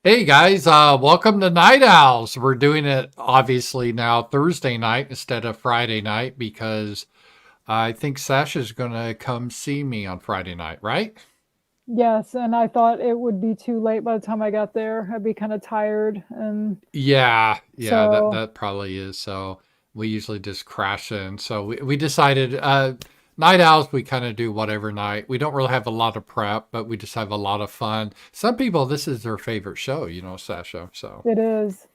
Hey guys, welcome to Night Owls. We're doing it obviously now Thursday night instead of Friday night because I think Sasha's going to come see me on Friday night, right? Yes, and I thought it would be too late by the time I got there. I'd be kind of tired, and Yeah, that so that probably is. So we usually just crash in. So we decided Night Owls we kind of do whatever night. We don't really have a lot of prep, but we just have a lot of fun. Some people this is their favorite show, Sasha. So it is.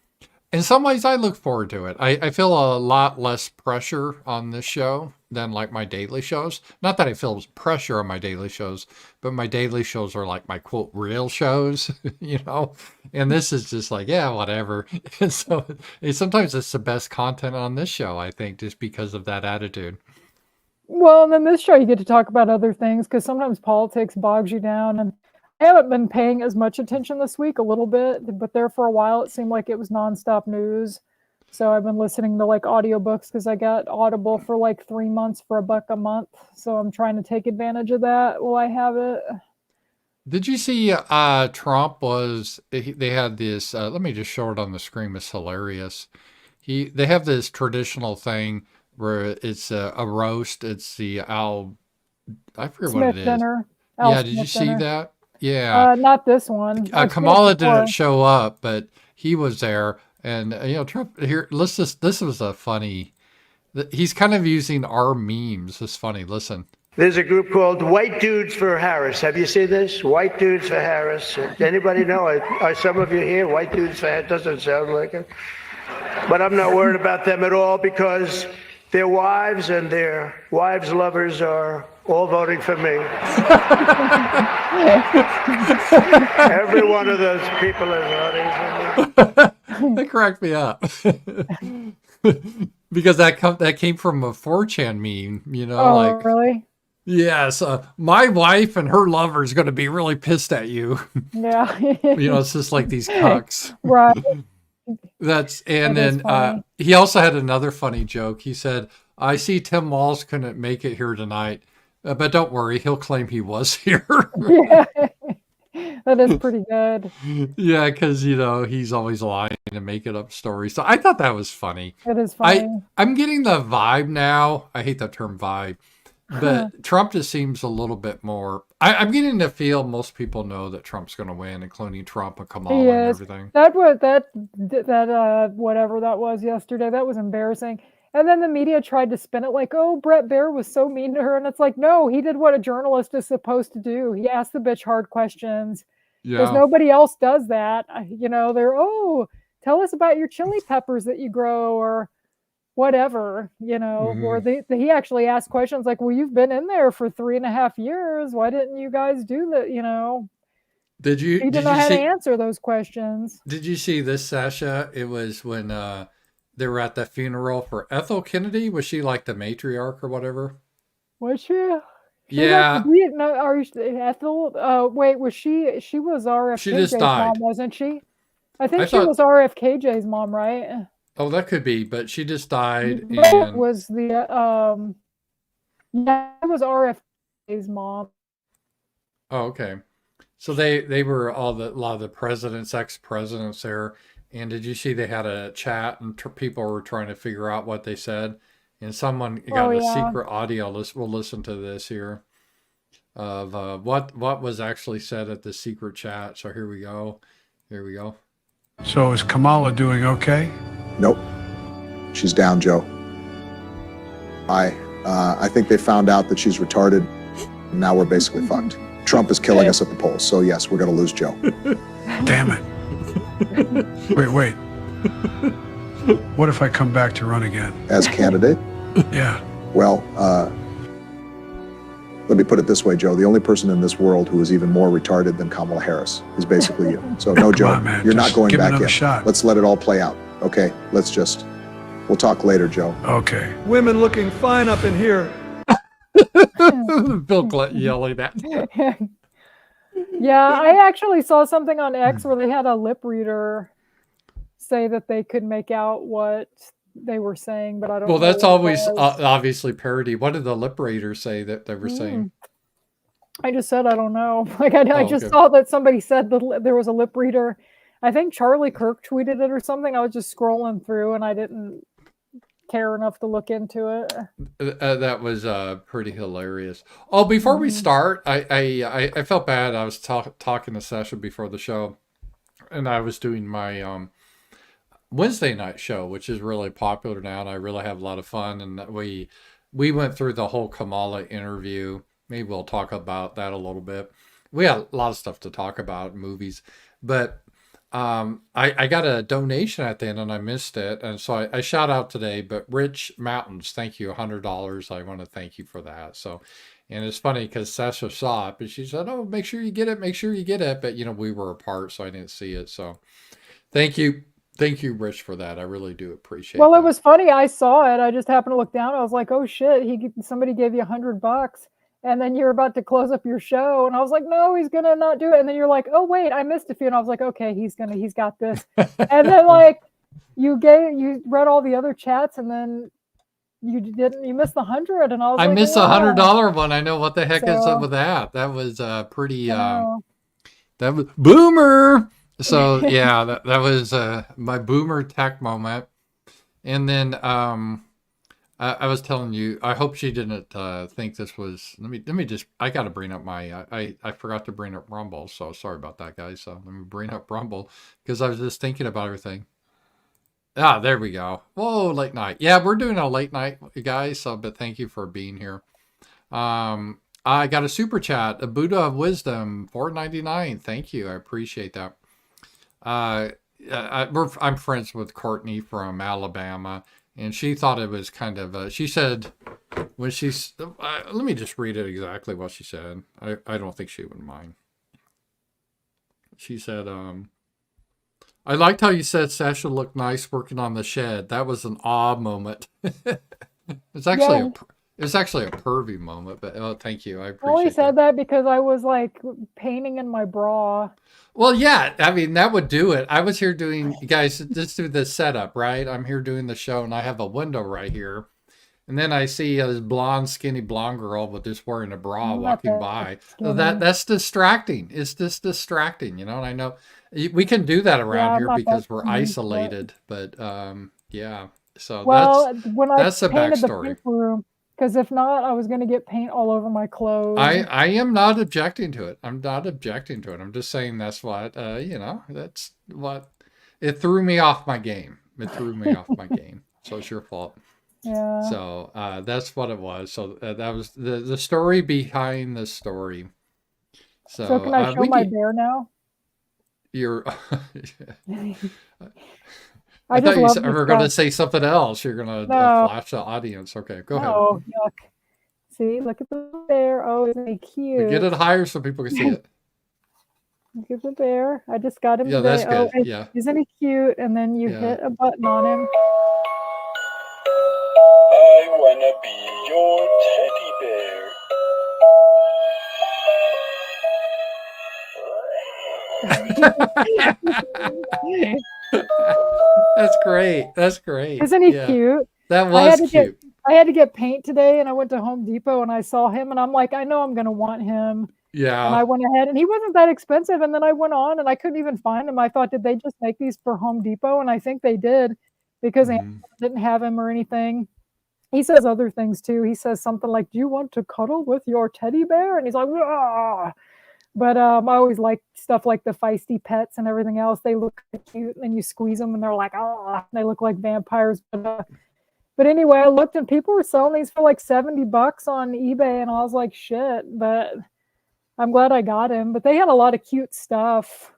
in some ways, I look forward to it. I feel a lot less pressure on this show than like my daily shows. Not that I feel pressure on my daily shows, but my daily shows are like my quote real shows, you know? And this is just like, yeah, whatever. And so sometimes it's the best content on this show, I think, just because of that attitude. Well, and then this show you get to talk about other things because sometimes politics bogs you down, and I haven't been paying as much attention this week, a little bit, but there for a while it seemed like it was nonstop news. So I've been listening to like audiobooks because I got Audible for like 3 months for $1 a month. So I'm trying to take advantage of that while I have it. Did you see Trump they had this let me just show it on the screen, it's hilarious. They have this traditional thing where it's a roast. It's the Al, I forget what it Smith is. dinner, Al Yeah, did you Smith see dinner. that? Yeah. Not this one. I've seen it Kamala didn't before. show up, but he was there. And, Trump here, this was a funny, he's kind of using our memes. It's funny. Listen. There's a group called White Dudes for Harris. Have you seen this? White Dudes for Harris. Anybody know? Are some of you here? White Dudes for Harris doesn't sound like it. But I'm not worried about them at all because their wives and their wives' lovers are all voting for me. Every one of those people is voting for me. That cracked me up. Because that came from a 4chan meme, Oh, like, really? yes, my wife and her lover is going to be really pissed at you. Yeah. It's just like these cucks. Right. And That is then funny. he also had another funny joke. He said, I see Tim Walz couldn't make it here tonight, but don't worry, he'll claim he was here. Yeah. That is pretty good. Yeah, because, he's always lying and making up stories. So I thought that was funny. It is I, funny. I'm getting the vibe now. I hate that term vibe, but Trump just seems a little bit more. I'm getting the feel most people know that Trump's going to win, including Trump and He Kamala and is. everything. That whatever that was yesterday, that was embarrassing. And then the media tried to spin it like, oh, Brett Baer was so mean to her. And it's like, no, he did what a journalist is supposed to do. He asked the bitch hard questions because Yeah. nobody else does that. They're, oh, tell us about your chili peppers that you grow or whatever, or Hmm. he actually asked questions like, well, you've been in there for 3.5 years. Why didn't you guys do that? Did you He didn't did know you how to see answer those questions. did you see this, Sasha? It was when they were at the funeral for Ethel Kennedy. Was she like the matriarch or whatever? Was she? She got to Yeah, be no. Are you Ethel? Wait, was she? She was she just RFKJ's mom, died. wasn't she? I I think she thought, was RFKJ's mom, right? oh, that could be, but she just died, But and was the yeah, it was RFK's mom. oh, okay. So they were a lot of the presidents, ex presidents there. And did you see they had a chat and people were trying to figure out what they said? And someone Oh got a yeah. secret audio. We'll listen to this here of what was actually said at the secret chat. So here we go. Here we go. So is Kamala doing okay? Nope. She's down, Joe. I think they found out that she's retarded. And now we're basically fucked. Trump is killing us at the polls. So yes, we're going to lose Joe. Damn it. Wait. What if I come back to run again? As candidate, Yeah. well, let me put it this way, Joe. The only person in this world who is even more retarded than Kamala Harris is basically you. So no, Joe, on, man. you're Just not going give it back another in. shot. Let's let it all play out. Okay, we'll talk later, Joe. Okay. Women looking fine up in here. Bill Clinton yelling at. Yeah, I actually saw something on X where they had a lip reader say that they could make out what they were saying, but I don't Well, know that's what it always was. obviously parody. What did the lip readers say that they were saying? I just said I don't know. Like I Oh, just okay. saw that somebody said that there was a lip reader. I think Charlie Kirk tweeted it or something. I was just scrolling through and I didn't care enough to look into it. That was pretty hilarious. Oh, before we start, I felt bad. I was talking to Sacha before the show, and I was doing my Wednesday night show, which is really popular now, and I really have a lot of fun. And we went through the whole Kamala interview. Maybe we'll talk about that a little bit. We had a lot of stuff to talk about, movies, but I got a donation at the end and I missed it. And so I shout out today, but Rich Mountains, thank you, $100. I want to thank you for that. So, and it's funny because Sacha saw it, but she said, oh, make sure you get it. Make sure you get it. But, you know, we were apart, so I didn't see it. So thank you. Thank you, Rich, for that. I really do appreciate it. Well, it was funny. I saw it. I just happened to look down. I was like, oh shit, somebody gave you $100. And then you're about to close up your show. And I was like, no, he's going to not do it. And then you're like, oh, wait, I missed a few. And I was like, okay, he's got this. And then like you read all the other chats and then you missed the 100. And I missed the $100 one. I know what the heck is up with that. That was pretty, that was boomer. So yeah, that was my boomer tech moment. And then, I was telling you, I hope she didn't think this was, let me just, I got to bring up my, I forgot to bring up Rumble. So sorry about that, guys. So let me bring up Rumble because I was just thinking about everything. Ah, there we go. Whoa, late night. Yeah, we're doing a late night, guys. So, but thank you for being here. I got a super chat, a Buddha of Wisdom, $4.99. Thank you. I appreciate that. I'm friends with Courtney from Alabama. And she thought it was kind of, she said, when she's, let me just read it exactly what she said. I don't think she would mind. She said, I liked how you said Sacha looked nice working on the shed. That was an awe moment. It's actually a pervy moment, but oh, thank you. I appreciate it. I only said that because I was like painting in my bra. Well, yeah, I mean, that would do it. I was here doing, guys, just do the setup, right? I'm here doing the show and I have a window right here. And then I see this blonde, skinny blonde girl with just wearing a bra walking by. So that's distracting. It's just distracting, you know? And I know we can do that around here because we're isolated. But yeah, so that's the backstory. Because if not, I was going to get paint all over my clothes. I am not objecting to it. I'm not objecting to it. I'm just saying that's what, you know, that's what, it threw me off my game. It threw me off my game. So it's your fault. Yeah. So that's what it was. So that was the story behind the story. So can I show my bear now? You're... I thought you were going to say something else. You're going to flash the audience. Okay, go ahead. Oh, yuck. See, look at the bear. Oh, isn't he cute? Get it higher so people can see it. Look at the bear. I just got him today. That's good. Yeah. Isn't he cute? And then you hit a button on him. I want to be your teddy bear. That's great. That's great. Isn't he cute? That was cute. I had to get paint today and I went to Home Depot and I saw him and I'm like, I know I'm going to want him. Yeah. And I went ahead and he wasn't that expensive. And then I went on and I couldn't even find him. I thought, did they just make these for Home Depot? And I think they did because Amazon didn't have him or anything. He says other things too. He says something like, do you want to cuddle with your teddy bear? And he's like, ah. But I always like stuff like the feisty pets and everything else. They look cute, and then you squeeze them, and they're like, oh, they look like vampires. But anyway, I looked, and people were selling these for like $70 on eBay, and I was like, shit. But I'm glad I got him. But they had a lot of cute stuff.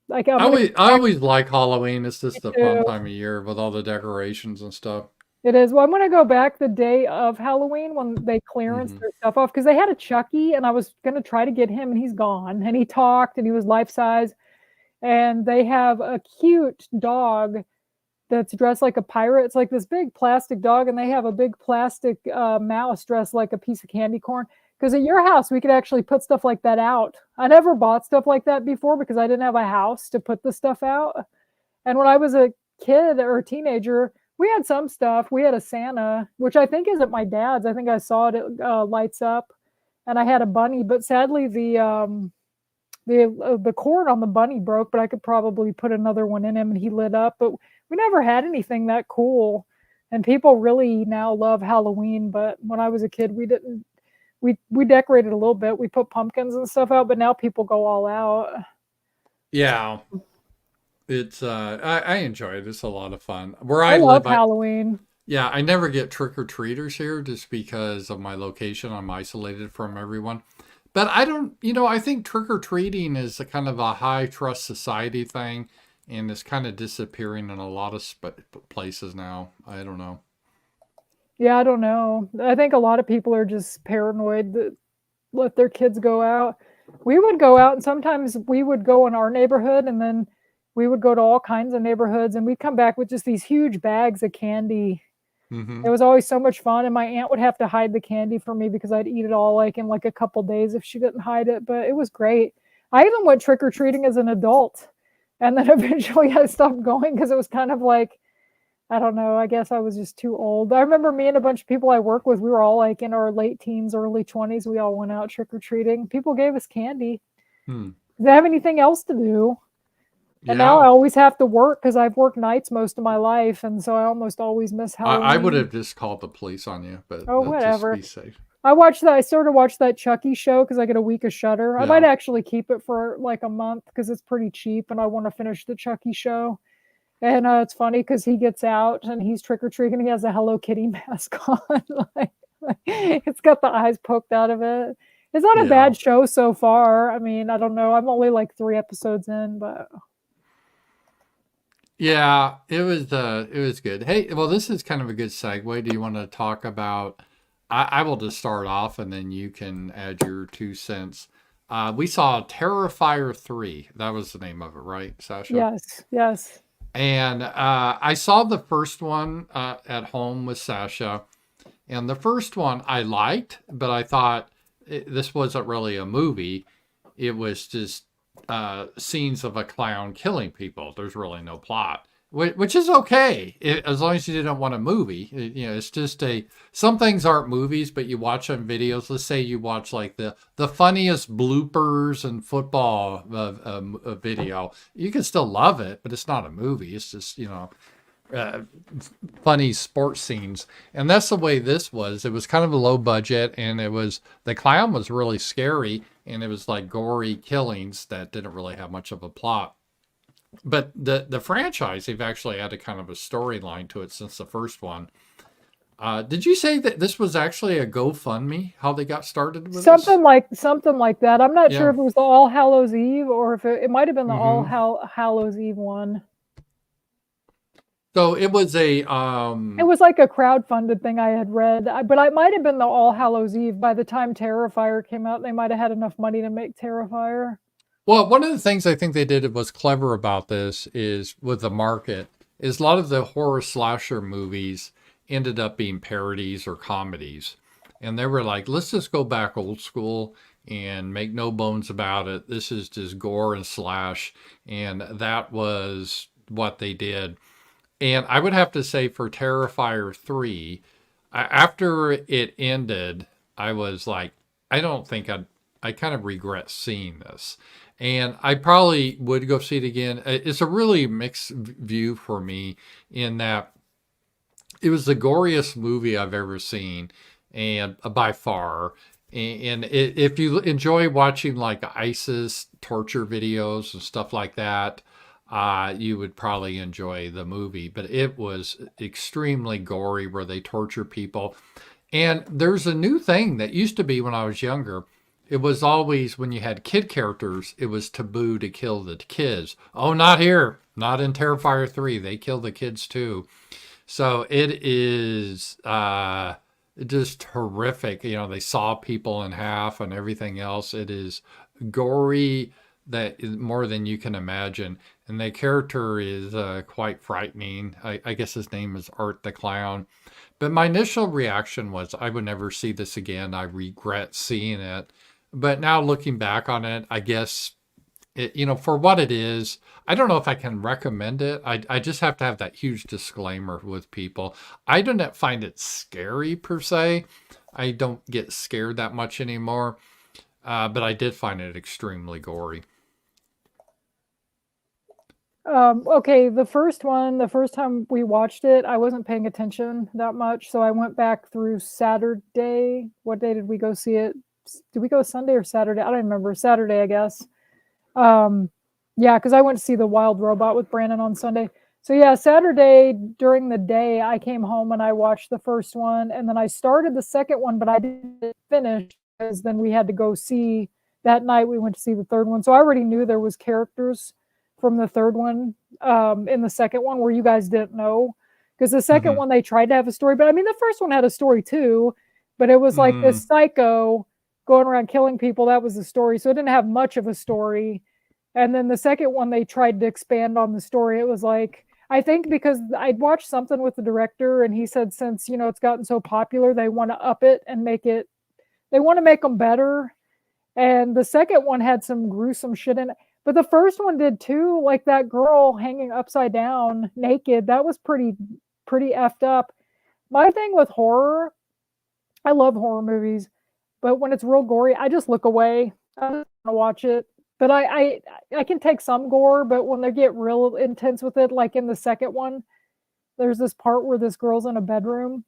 Like I always like Halloween. It's just a fun time of year with all the decorations and stuff. It is. Well, I'm going to go back the day of Halloween when they clearance their stuff off because they had a Chucky and I was going to try to get him and he's gone. And he talked and he was life size. And they have a cute dog that's dressed like a pirate. It's like this big plastic dog and they have a big plastic mouse dressed like a piece of candy corn. Because at your house, we could actually put stuff like that out. I never bought stuff like that before because I didn't have a house to put the stuff out. And when I was a kid or a teenager, we had some stuff. We had a Santa, which I think is at my dad's. I think I saw it. It lights up. And I had a bunny. But sadly, the the cord on the bunny broke, but I could probably put another one in him and he lit up. But we never had anything that cool. And people really now love Halloween, but when I was a kid, we didn't. We decorated a little bit. We put pumpkins and stuff out, but now people go all out. Yeah. It's I enjoy it. It's a lot of fun. Where I I love live, Halloween. yeah, I never get trick-or-treaters here just because of my location. I'm isolated from everyone. But I don't, I think trick-or-treating is a kind of a high-trust society thing, and it's kind of disappearing in a lot of places now. I don't know. Yeah, I don't know. I think a lot of people are just paranoid that let their kids go out. We would go out, and sometimes we would go in our neighborhood, and then we would go to all kinds of neighborhoods, and we'd come back with just these huge bags of candy. Mm-hmm. It was always so much fun, and my aunt would have to hide the candy from me because I'd eat it all like in like a couple days if she didn't hide it. But it was great. I even went trick or treating as an adult, and then eventually I stopped going because it was kind of like, I don't know. I guess I was just too old. I remember me and a bunch of people I work with. We were all like in our late teens, early 20s. We all went out trick or treating. People gave us candy. Hmm. They have anything else to do. And Yeah. now I always have to work because I've worked nights most of my life, and so I almost always miss Halloween. I would have just called the police on you, but Oh, just whatever. be safe. I watched that. I started to watch that Chucky show because I get a week of Shudder. I Yeah. might actually keep it for like a month because it's pretty cheap, and I want to finish the Chucky show. And it's funny because he gets out and he's trick or treating. He has a Hello Kitty mask on. It's got the eyes poked out of it. It's not a Yeah. bad show so far. I mean, I don't know. I'm only like 3 episodes in, but Yeah, it was good. Hey, well, this is kind of a good segue. Do you want to talk about? I will just start off, and then you can add your 2 cents. We saw Terrifier 3. That was the name of it, right, Sasha? yes. And I saw the first one at home with Sasha, and the first one I liked, but I thought this wasn't really a movie. It was just scenes of a clown killing people. There's really no plot, which is okay as long as you didn't want a movie. It's just some things aren't movies, but you watch them videos. Let's say you watch like the funniest bloopers and football video. You can still love it, but it's not a movie. It's just funny sports scenes, and that's the way this was. It was kind of a low budget, and the clown was really scary, and it was like gory killings that didn't really have much of a plot. But the franchise, they've actually had a kind of a storyline to it since the first one. Did you say that this was actually a GoFundMe? How they got started with something like that. I'm not sure Yeah. if it was the All Hallows Eve or if it might have been the Mhm. All Hallows Eve one. So it was It was like a crowdfunded thing I had read, but it might have been the All Hallows Eve. By the time Terrifier came out, they might have had enough money to make Terrifier. Well, one of the things I think they did was clever about this is with the market is a lot of the horror slasher movies ended up being parodies or comedies. And they were like, let's just go back old school and make no bones about it. This is just gore and slash. And that was what they did. And I would have to say for Terrifier 3, after it ended, I was like, I don't think I kind of regret seeing this. And I probably would go see it again. It's a really mixed view for me in that it was the goriest movie I've ever seen, and by far. And if you enjoy watching like ISIS torture videos and stuff like that, you would probably enjoy the movie. But it was extremely gory where they torture people. And there's a new thing that used to be when I was younger. It was always when you had kid characters, it was taboo to kill the kids. Oh, not here. Not in Terrifier 3. They kill the kids too. So it is just horrific. They saw people in half and everything else. It is gory that is more than you can imagine. And the character is quite frightening. I guess his name is Art the Clown. But my initial reaction was I would never see this again. I regret seeing it. But now looking back on it, I guess, for what it is, I don't know if I can recommend it. I just have to have that huge disclaimer with people. I do not find it scary per se. I don't get scared that much anymore. But I did find it extremely gory. Okay, the first time we watched it, I wasn't paying attention that much, so I went back through Saturday. What day did we go see it? Did we go Sunday or Saturday? I don't remember. Saturday, I guess. Yeah, because I went to see The Wild Robot with Brandon on Sunday. So yeah, Saturday during the day, I came home and I watched the first one, and then I started the second one, but I didn't finish because then we had to go see that night. We went to see the third one, so I already knew there was characters from the third one in the second one where you guys didn't know, because the second one they tried to have a story, but I mean the first one had a story too, but it was like this psycho going around killing people. That was the story, so it didn't have much of a story. And then the second one they tried to expand on the story. It was like, I think because I'd watched something with the director and he said since it's gotten so popular, they want to up it and they want to make them better. And the second one had some gruesome shit in it. But the first one did too, like that girl hanging upside down naked. That was pretty effed up. My thing with horror, I love horror movies, but when it's real gory, I just look away. I don't want to watch it. But I can take some gore, but when they get real intense with it, like in the second one, there's this part where this girl's in a bedroom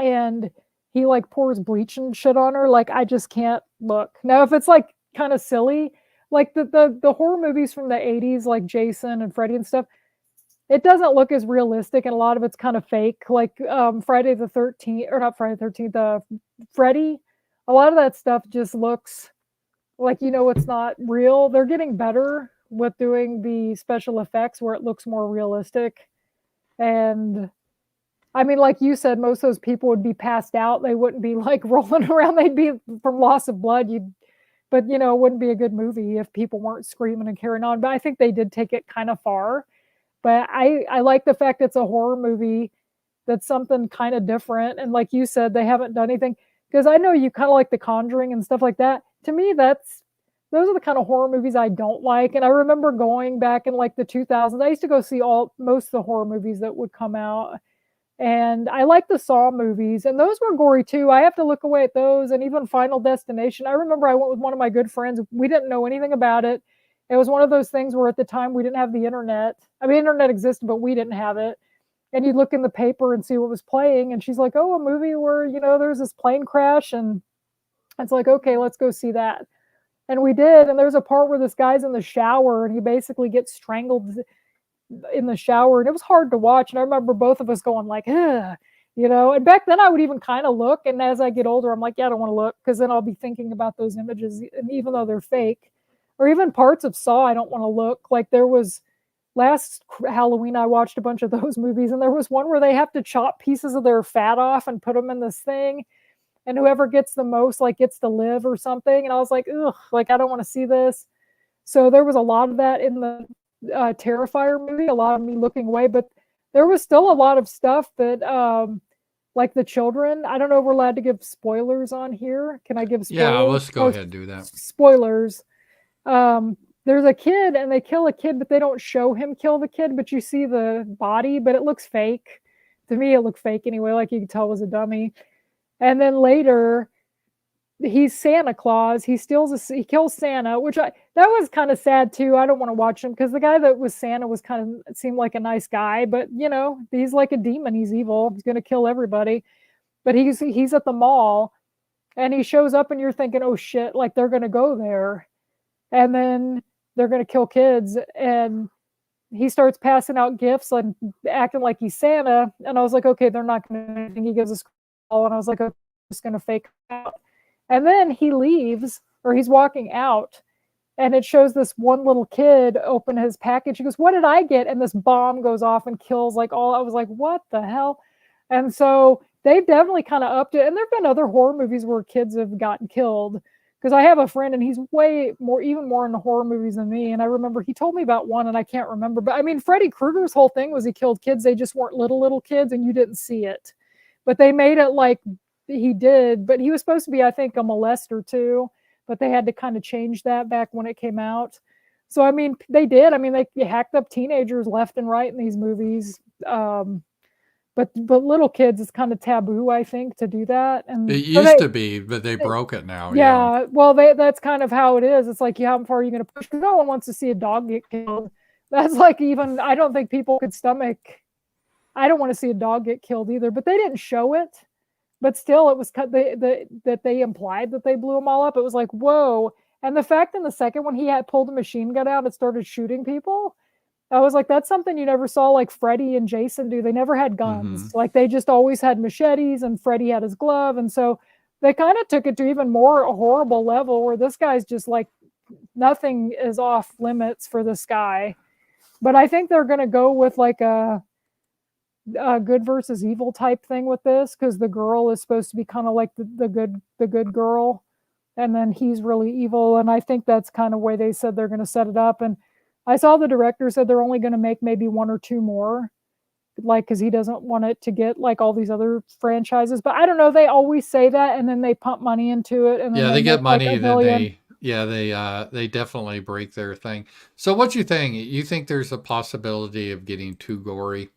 and he like pours bleach and shit on her. Like I just can't look. Now if it's like kind of silly, like the horror movies from the 80s, like Jason and Freddy and stuff, it doesn't look as realistic and a lot of it's kind of fake. Like Friday the 13th, or not Friday the 13th, Freddy, a lot of that stuff just looks like, it's not real. They're getting better with doing the special effects where it looks more realistic. And I mean, like you said, most of those people would be passed out. They wouldn't be like rolling around. They'd be from loss of blood. But it wouldn't be a good movie if people weren't screaming and carrying on. But I think they did take it kind of far. But I like the fact it's a horror movie that's something kind of different. And like you said, they haven't done anything. Because I know you kind of like The Conjuring and stuff like that. To me, those are the kind of horror movies I don't like. And I remember going back in like the 2000s. I used to go see most of the horror movies that would come out. And I like the Saw movies. And those were gory too. I have to look away at those. And even Final Destination. I remember I went with one of my good friends. We didn't know anything about it. It was one of those things where at the time we didn't have the internet. I mean, internet existed, but we didn't have it. And you'd look in the paper and see what was playing. And she's like, oh, a movie where, there's this plane crash. And it's like, okay, let's go see that. And we did. And there's a part where this guy's in the shower and he basically gets strangled in the shower. And it was hard to watch. And I remember both of us going like, ugh, and back then I would even kind of look. And as I get older, I'm like, yeah, I don't want to look because then I'll be thinking about those images. And even though they're fake, or even parts of Saw, I don't want to look. Like there was last Halloween, I watched a bunch of those movies. And there was one where they have to chop pieces of their fat off and put them in this thing. And whoever gets the most, like, gets to live or something. And I was like, ugh, like, I don't want to see this. So there was a lot of that in the Terrifier movie, a lot of me looking away. But there was still a lot of stuff that, like the children, I don't know if we're allowed to give spoilers on here. Can I give spoilers? Yeah, let's go ahead and do that. Spoilers. There's a kid and they kill a kid, but they don't show him kill the kid. But you see the body, but it looks fake. To me, it looked fake anyway. Like you could tell it was a dummy. And then later, he's Santa Claus. He kills Santa, that was kind of sad too. I don't want to watch him because the guy that was Santa seemed like a nice guy, but he's like a demon. He's evil. He's going to kill everybody. But he's at the mall and he shows up and you're thinking, oh shit, like they're going to go there. And then they're going to kill kids. And he starts passing out gifts and acting like he's Santa. And I was like, okay, they're not going to do anything. He gives us and I was like, I'm just going to fake out. And then he leaves, or he's walking out, and it shows this one little kid open his package. He goes, what did I get? And this bomb goes off and kills I was like, what the hell? And so they've definitely kind of upped it. And there have been other horror movies where kids have gotten killed. Because I have a friend and he's even more into horror movies than me. And I remember he told me about one and I can't remember. But I mean, Freddy Krueger's whole thing was he killed kids. They just weren't little kids and you didn't see it. But they made it like he did. But he was supposed to be, I think, a molester too. But they had to kind of change that back when it came out. So, I mean, they did. I mean, they hacked up teenagers left and right in these movies. But little kids, it's kind of taboo, I think, to do that. And it used to be, but they broke it now. Yeah. Well, that's kind of how it is. It's like, how far are you going to push? Because no one wants to see a dog get killed. That's like even I don't think people could stomach. I don't want to see a dog get killed either, but they didn't show it. But still, it was that they implied that they blew them all up. It was like, whoa. And the fact in the second one, he had pulled a machine gun out and started shooting people. I was like, that's something you never saw like Freddy and Jason do. They never had guns. Like they just always had machetes, and Freddy had his glove. And so they kind of took it to even more a horrible level where this guy's just like, nothing is off limits for this guy. But I think they're going to go with like a good versus evil type thing with this, because the girl is supposed to be kind of like the good girl, and then he's really evil. And I think that's kind of way they said they're going to set it up. And I saw the director said they're only going to make maybe one or two more, like because he doesn't want it to get like all these other franchises. But I don't know, they always say that, and then they pump money into it, and then they get money, like then they definitely break their thing. So what you think? You think there's a possibility of getting too gory?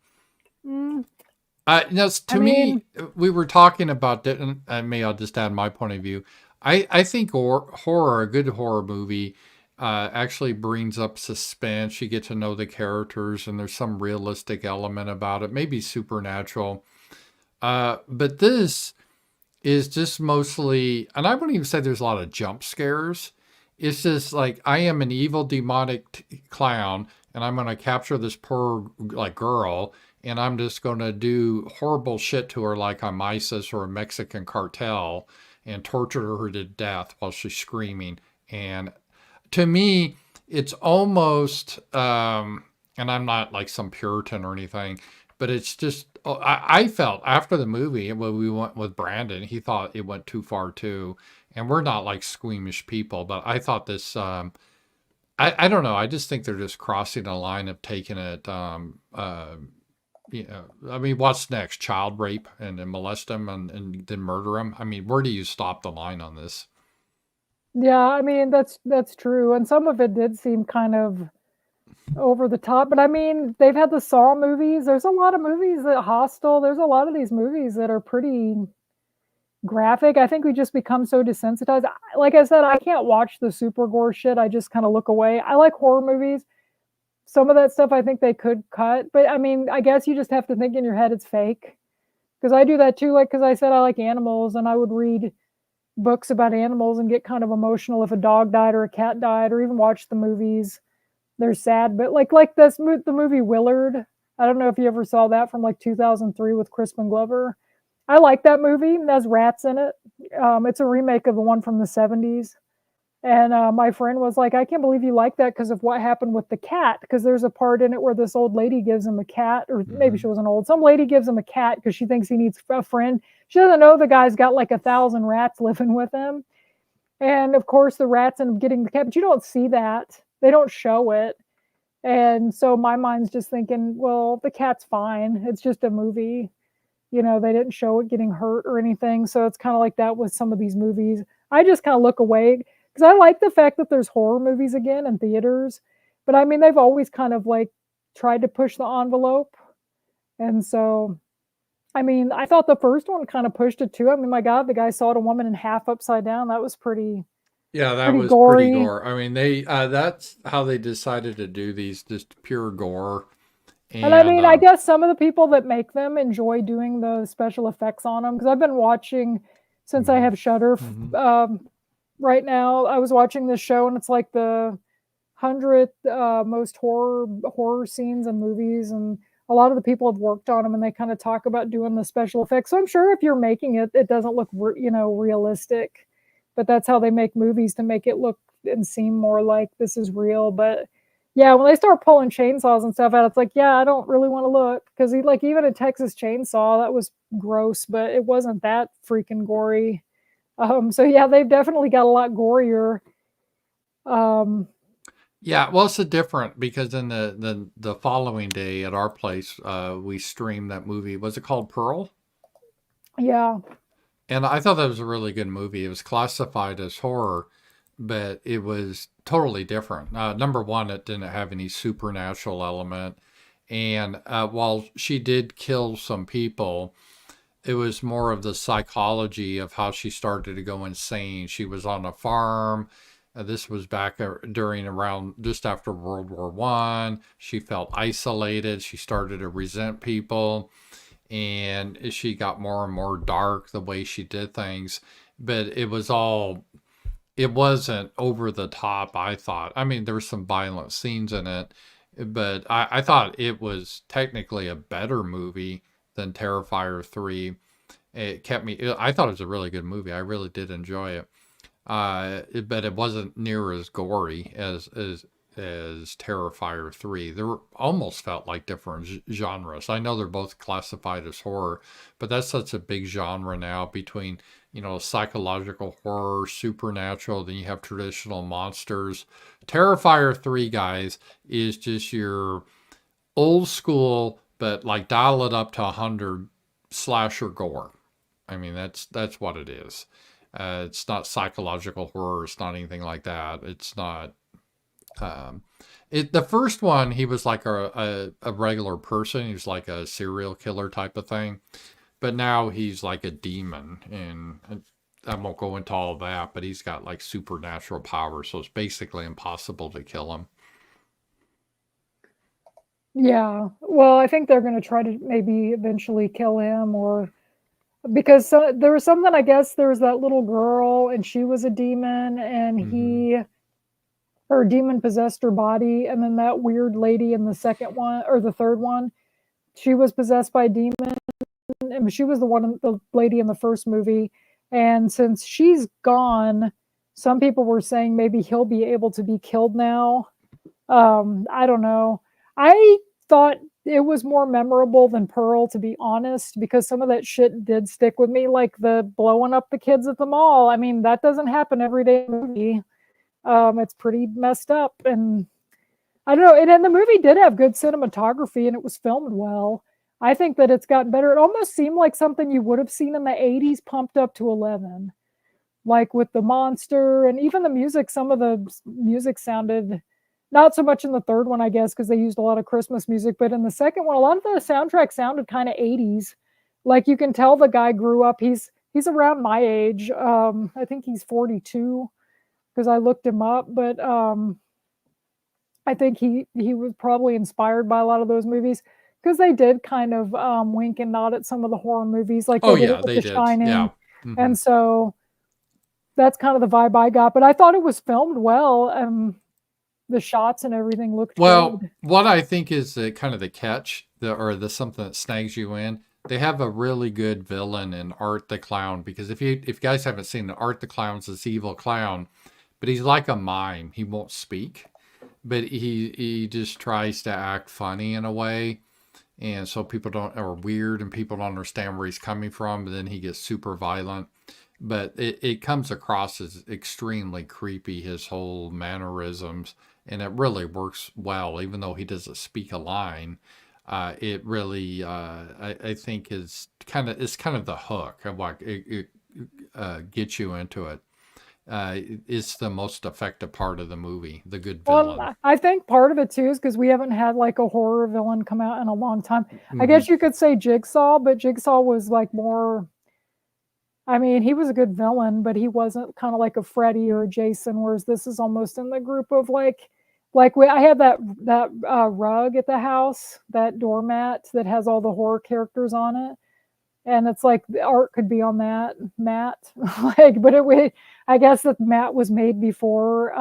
To me, we were talking about it, and maybe I'll just add my point of view. I think horror, a good horror movie, actually brings up suspense. You get to know the characters, and there's some realistic element about it, maybe supernatural. But this is just mostly, and I wouldn't even say there's a lot of jump scares. It's just like, I am an evil demonic clown, and I'm going to capture this poor like girl, and I'm just going to do horrible shit to her like I'm ISIS or a Mexican cartel, and torture her to death while she's screaming. And to me, it's almost, and I'm not like some Puritan or anything, but it's just, I felt after the movie, when we went with Brandon, he thought it went too far too. And we're not like squeamish people, but I thought this, I don't know. I just think they're just crossing a line of taking it, I mean, what's next? Child rape and molest them and then murder them? I mean, where do you stop the line on this? Yeah, I mean, that's true. And some of it did seem kind of over the top. But I mean, they've had the Saw movies. There's a lot of movies that Hostel. There's a lot of these movies that are pretty graphic. I think we just become so desensitized. Like I said, I can't watch the super gore shit. I just kind of look away. I like horror movies. Some of that stuff I think they could cut, but I mean, I guess you just have to think in your head it's fake. Because I do that too. Like, because I said I like animals, and I would read books about animals and get kind of emotional if a dog died or a cat died, or even watch the movies. They're sad, but like the movie Willard. I don't know if you ever saw that, from like 2003 with Crispin Glover. I like that movie. It has rats in it. It's a remake of the one from the 70s. And my friend was like, I can't believe you like that because of what happened with the cat. Because there's a part in it where this old lady gives him a cat, or maybe she wasn't old. Some lady gives him a cat because she thinks he needs a friend. She doesn't know the guy's got like 1,000 rats living with him. And of course, the rats end up getting the cat, but you don't see that. They don't show it. And so my mind's just thinking, well, the cat's fine. It's just a movie. You know, they didn't show it getting hurt or anything. So it's kind of like that with some of these movies. I just kind of look away. Because I like the fact that there's horror movies again in theaters. But I mean, they've always kind of like tried to push the envelope. And so, I mean, I thought the first one kind of pushed it too. I mean, my God, the guy sawed a woman in half upside down. That was pretty. Yeah, that was gory. pretty gore. I mean, that's how they decided to do these, just pure gore. And I mean, I guess some of the people that make them enjoy doing the special effects on them. Because I've been watching, since I have Shudder, right now, I was watching this show, and it's like the 100th most horror scenes in movies, and a lot of the people have worked on them, and they kind of talk about doing the special effects. So I'm sure if you're making it, it doesn't look realistic, but that's how they make movies, to make it look and seem more like this is real. But yeah, when they start pulling chainsaws and stuff out, it's like, yeah, I don't really want to look, because like even a Texas Chainsaw, that was gross, but it wasn't that freaking gory. So yeah, they've definitely got a lot gorier. Yeah, well, it's different because then the following day at our place, we streamed that movie. Was it called Pearl? Yeah. And I thought that was a really good movie. It was classified as horror, but it was totally different. Number one, it didn't have any supernatural element. And while she did kill some people, it was more of the psychology of how she started to go insane. She was on a farm. This was back during around just after World War One. She felt isolated. She started to resent people, and she got more and more dark the way she did things. But it wasn't over the top, I thought. I mean, there were some violent scenes in it, but I thought it was technically a better movie than Terrifier 3. It kept me, I thought it was a really good movie. I really did enjoy it. But it wasn't near as gory as Terrifier 3. They were almost felt like different genres. I know they're both classified as horror, but that's such a big genre now between, psychological horror, supernatural, then you have traditional monsters. Terrifier 3, guys, is just your old school, but like dial it up to 100 slasher gore. I mean, that's what it is. It's not psychological horror. It's not anything like that. It's not. The first one, he was like a regular person. He was like a serial killer type of thing. But now he's like a demon. And I won't go into all of that, but he's got like supernatural powers. So it's basically impossible to kill him. Yeah. Well, I think they're going to try to maybe eventually kill him, or because there was something, I guess there was that little girl and she was a demon, and her demon possessed her body. And then that weird lady in the second one or the third one, she was possessed by a demon. And she was the lady in the first movie. And since she's gone, some people were saying maybe he'll be able to be killed now. I don't know. I thought it was more memorable than Pearl, to be honest, because some of that shit did stick with me, like the blowing up the kids at the mall. I mean, that doesn't happen every day in the movie. It's pretty messed up, and I don't know. And the movie did have good cinematography, and it was filmed well. I think that it's gotten better. It almost seemed like something you would have seen in the 80s pumped up to 11, like with the monster and even the music. Some of the music sounded, not so much in the third one, I guess, because they used a lot of Christmas music, but in the second one, a lot of the soundtrack sounded kind of 80s. Like you can tell the guy grew up. He's around my age. I think he's 42 because I looked him up, but I think he was probably inspired by a lot of those movies, because they did kind of wink and nod at some of the horror movies, like they did The Shining. Yeah. Mm-hmm. And so that's kind of the vibe I got. But I thought it was filmed well. The shots and everything looked good. What I think is kind of the catch, the something that snags you in. They have a really good villain in Art the Clown, because if you guys haven't seen it, Art the Clown's this evil clown, but he's like a mime. He won't speak, but he just tries to act funny in a way. And so people are weird, and people don't understand where he's coming from. But then he gets super violent. But it comes across as extremely creepy, his whole mannerisms. And it really works well, even though he doesn't speak a line. It really, I think, is kind of the hook of what it gets you into it. It's the most effective part of the movie, the good villain. Well, I think part of it too is because we haven't had like a horror villain come out in a long time. I guess you could say Jigsaw, but Jigsaw was like more, I mean, he was a good villain, but he wasn't kind of like a Freddy or a Jason, whereas this is almost in the group of I have that rug at the house, that doormat that has all the horror characters on it. And it's like the art could be on that mat, but I guess that mat was made before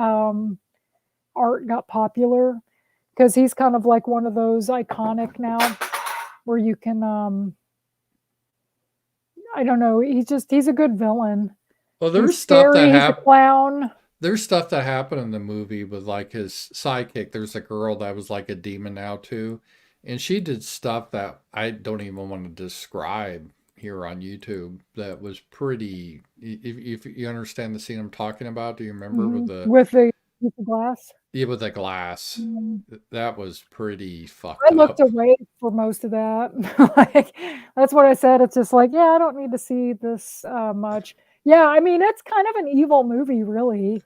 art got popular, because he's kind of like one of those iconic now, where you can, I don't know, he's a good villain. Well, there's stuff that happened. Clown. There's stuff that happened in the movie with like his sidekick. There's a girl that was like a demon now too. And she did stuff that I don't even want to describe here on YouTube. That was pretty. If you understand the scene I'm talking about, do you remember with the glass? Yeah, with the glass. That was pretty fucked up. I looked away for most of that. That's what I said. It's just like, yeah, I don't need to see this much. Yeah, I mean, it's kind of an evil movie, really.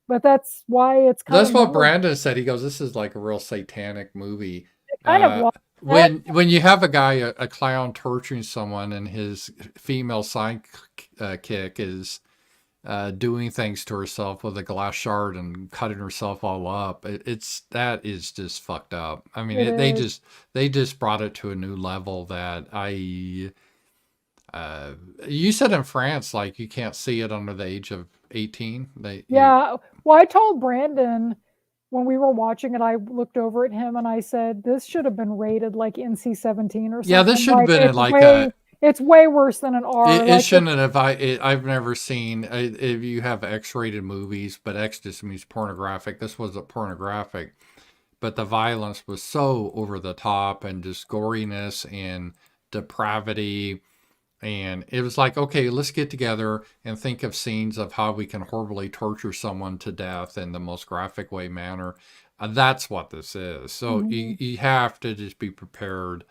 But that's why it's kind of. That's what Brandon said. He goes, "This is like a real satanic movie." Kind of when you have a guy, a clown torturing someone, and his female sidekick is doing things to herself with a glass shard and cutting herself all up. That is just fucked up. I mean, It is. they just brought it to a new level that you said in France, like you can't see it under the age of 18. Yeah. Well, I told Brandon when we were watching it, I looked over at him and I said, "This should have been rated like NC-17 or something." Yeah, this should have been it's way worse than an R. It shouldn't have. I've never seen. If you have X-rated movies, but X just means pornographic. This wasn't pornographic, but the violence was so over the top and just goriness and depravity. And it was like, okay, let's get together and think of scenes of how we can horribly torture someone to death in the most graphic way manner. That's what this is. So you have to just be prepared.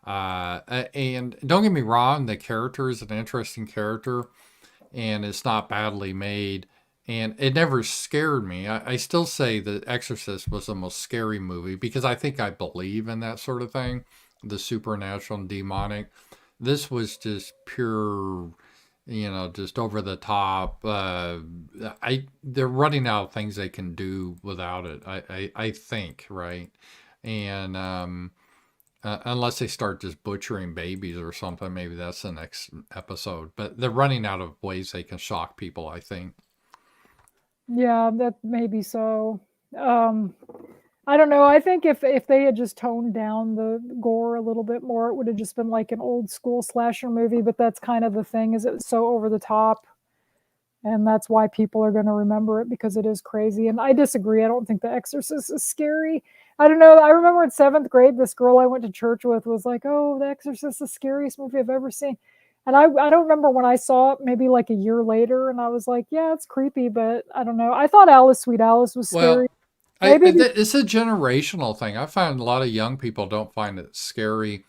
And don't get me wrong, the character is an interesting character and it's not badly made. And it never scared me. I still say The Exorcist was the most scary movie because I think I believe in that sort of thing, the supernatural and demonic. This was just pure, just over the top. They're running out of things they can do without it. I think, right? And unless they start just butchering babies or something, maybe that's the next episode. But they're running out of ways they can shock people, I think. Yeah, that may be so. I don't know. I think if they had just toned down the gore a little bit more, it would have just been like an old school slasher movie. But that's kind of the thing, is it's so over the top. And that's why people are going to remember it, because it is crazy. And I disagree. I don't think The Exorcist is scary. I don't know. I remember in 7th grade, this girl I went to church with was like, "Oh, The Exorcist is the scariest movie I've ever seen." And I don't remember when I saw it, maybe like a year later. And I was like, yeah, it's creepy, but I don't know. I thought Alice, Sweet Alice was scary. It's a generational thing. I find a lot of young people don't find it scary.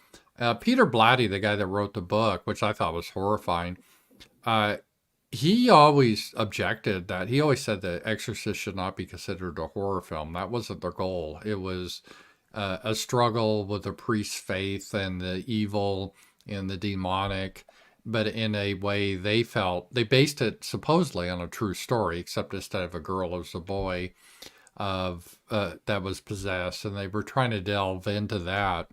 Peter Blatty, the guy that wrote the book, which I thought was horrifying, he always objected that. He always said that Exorcist should not be considered a horror film. That wasn't their goal. It was a struggle with the priest's faith and the evil and the demonic, but in a way they based it supposedly on a true story, except instead of a girl, it was a boy that was possessed, and they were trying to delve into that.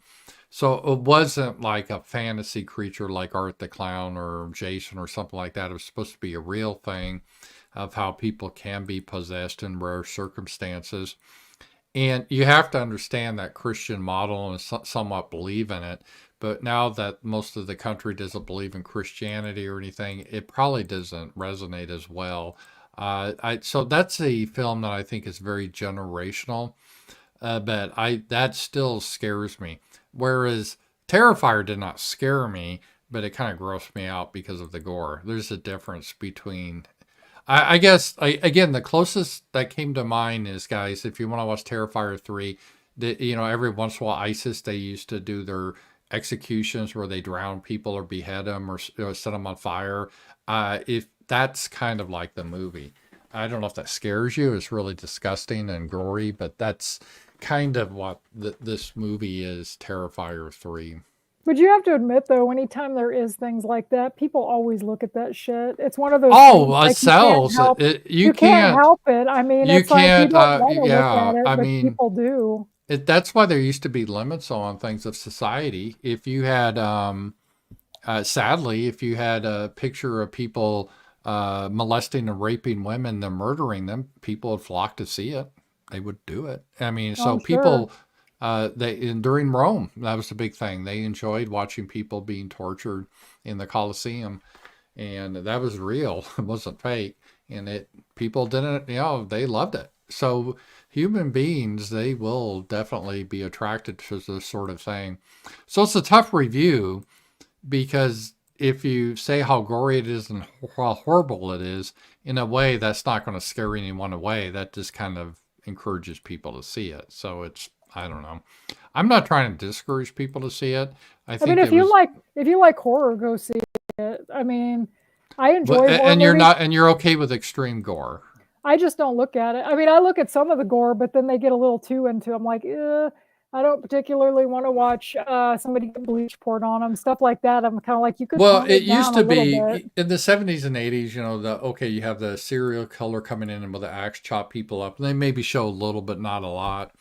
So it wasn't like a fantasy creature like Art the Clown or Jason or something like that. It was supposed to be a real thing of how people can be possessed in rare circumstances. And you have to understand that Christian model and somewhat believe in it. But now that most of the country doesn't believe in Christianity or anything, it probably doesn't resonate as well. So that's a film that I think is very generational, but that still scares me. Whereas Terrifier did not scare me, but it kind of grossed me out because of the gore. There's a difference between, I guess, again, the closest that came to mind is, guys, if you want to watch Terrifier 3, every once in a while ISIS, they used to do their executions where they drown people or behead them or set them on fire. If that's kind of like the movie. I don't know if that scares you. It's really disgusting and gory, but that's kind of what this movie is, Terrifier 3. But you have to admit, though, anytime there is things like that, people always look at that shit. It's one of those things, it sells. You can't help it. I mean, it's can't, like you don't want to look at it, but people do. That's why there used to be limits on things of society. If you had, sadly, if you had a picture of people molesting and raping women and murdering them, people would flock to see it. They would do it. I mean, so people, during Rome, that was the big thing. They enjoyed watching people being tortured in the Colosseum, and that was real. It wasn't fake. And people didn't, they loved it. So human beings, they will definitely be attracted to this sort of thing. So it's a tough review, because if you say how gory it is and how horrible it is, in a way that's not going to scare anyone away. That just kind of encourages people to see it. So I don't know. I'm not trying to discourage people to see it. I mean, if you like horror, go see it. I mean, I enjoy horror and movies. And you're okay with extreme gore. I just don't look at it. I mean, I look at some of the gore, but then they get a little too into it. I'm like, I don't particularly want to watch somebody get bleach poured on them, stuff like that. I'm kind of like, you could Well, tone it it down used a to little be bit. in the 70s and 80s, you have the serial killer coming in and with the axe chop people up. And they maybe show a little, but not a lot.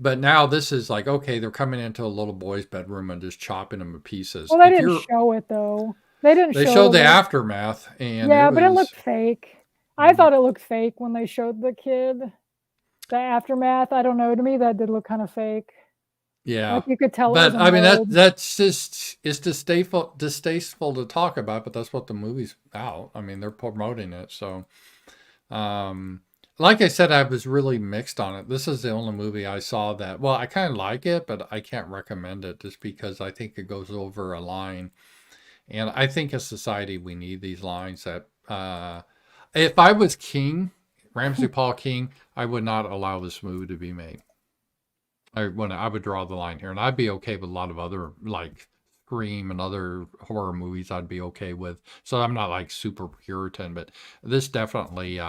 But now this is like, okay, they're coming into a little boy's bedroom and just chopping him to pieces. Well, they didn't show it though. They didn't They show showed the it. aftermath, and Yeah, it but it was looked fake. I thought it looked fake when they showed the kid. The aftermath, I don't know. To me, that did look kind of fake. yeah. Like you could tell it But was a I mean mold. that's just it's distasteful to talk about, but that's what the movie's about. I mean, they're promoting it, so like I said, I was really mixed on it. This is the only movie I saw that, well, I kind of like it, but I can't recommend it just because I think it goes over a line. And I think as society, we need these lines that, if I was king, Ramsey Paul King, I would not allow this movie to be made. I would draw the line here, and I'd be okay with a lot of other like Scream and other horror movies I'd be okay with. So I'm not like super Puritan, but this definitely,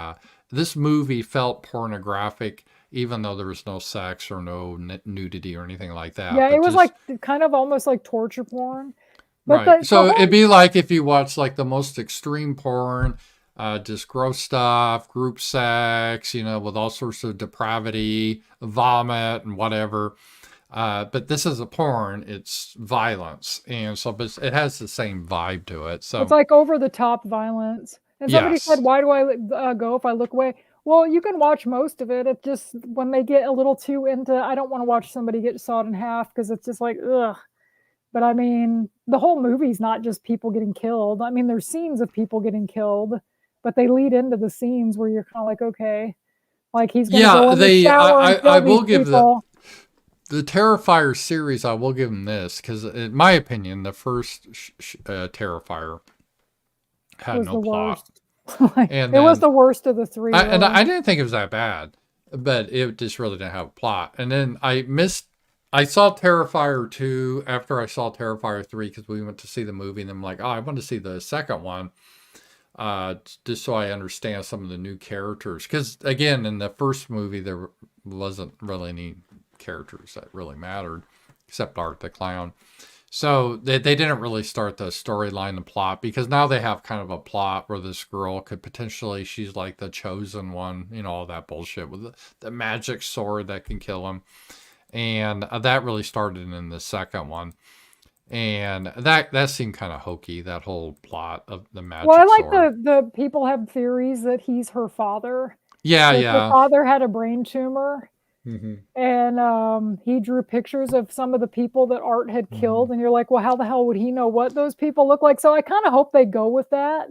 this movie felt pornographic, even though there was no sex or no nudity or anything like that. Yeah, but it was just, like kind of almost like torture porn. But right. the So whole, it'd be like if you watch like the most extreme porn, just gross stuff, group sex, with all sorts of depravity, vomit and whatever. But this is a porn, it's violence. And so but it has the same vibe to it. So it's like over the top violence. And somebody said, yes. why do I go if I look away? Well, you can watch most of it. It's just when they get a little too into, I don't want to watch somebody get sawed in half because it's just like, ugh. But I mean, the whole movie's not just people getting killed. I mean, there's scenes of people getting killed, but they lead into the scenes where you're kind of like, okay, like he's going to go Yeah, in the shower and I kill these will give people. the Terrifier series, I will give them this, because in my opinion, the first Terrifier had Was no the plot. worst. Like, And it was then the worst of the three. and really. I didn't think it was that bad, but it just really didn't have a plot. And then I saw Terrifier 2 after I saw Terrifier 3 because we went to see the movie, and I'm like, oh, I want to see the second one, just so I understand some of the new characters. Because again, in the first movie, there wasn't really any characters that really mattered, except Art the Clown. So they didn't really start the storyline and plot, because now they have kind of a plot where this girl could potentially, she's like the chosen one, all that bullshit with the magic sword that can kill him. And that really started in the second one. And that seemed kind of hokey, that whole plot of the magic Well, I like sword. the people have theories that he's her father. Yeah, That the yeah. father had a brain tumor, Mm-hmm. and he drew pictures of some of the people that Art had killed, and you're like, well, how the hell would he know what those people look like? So I kind of hope they go with that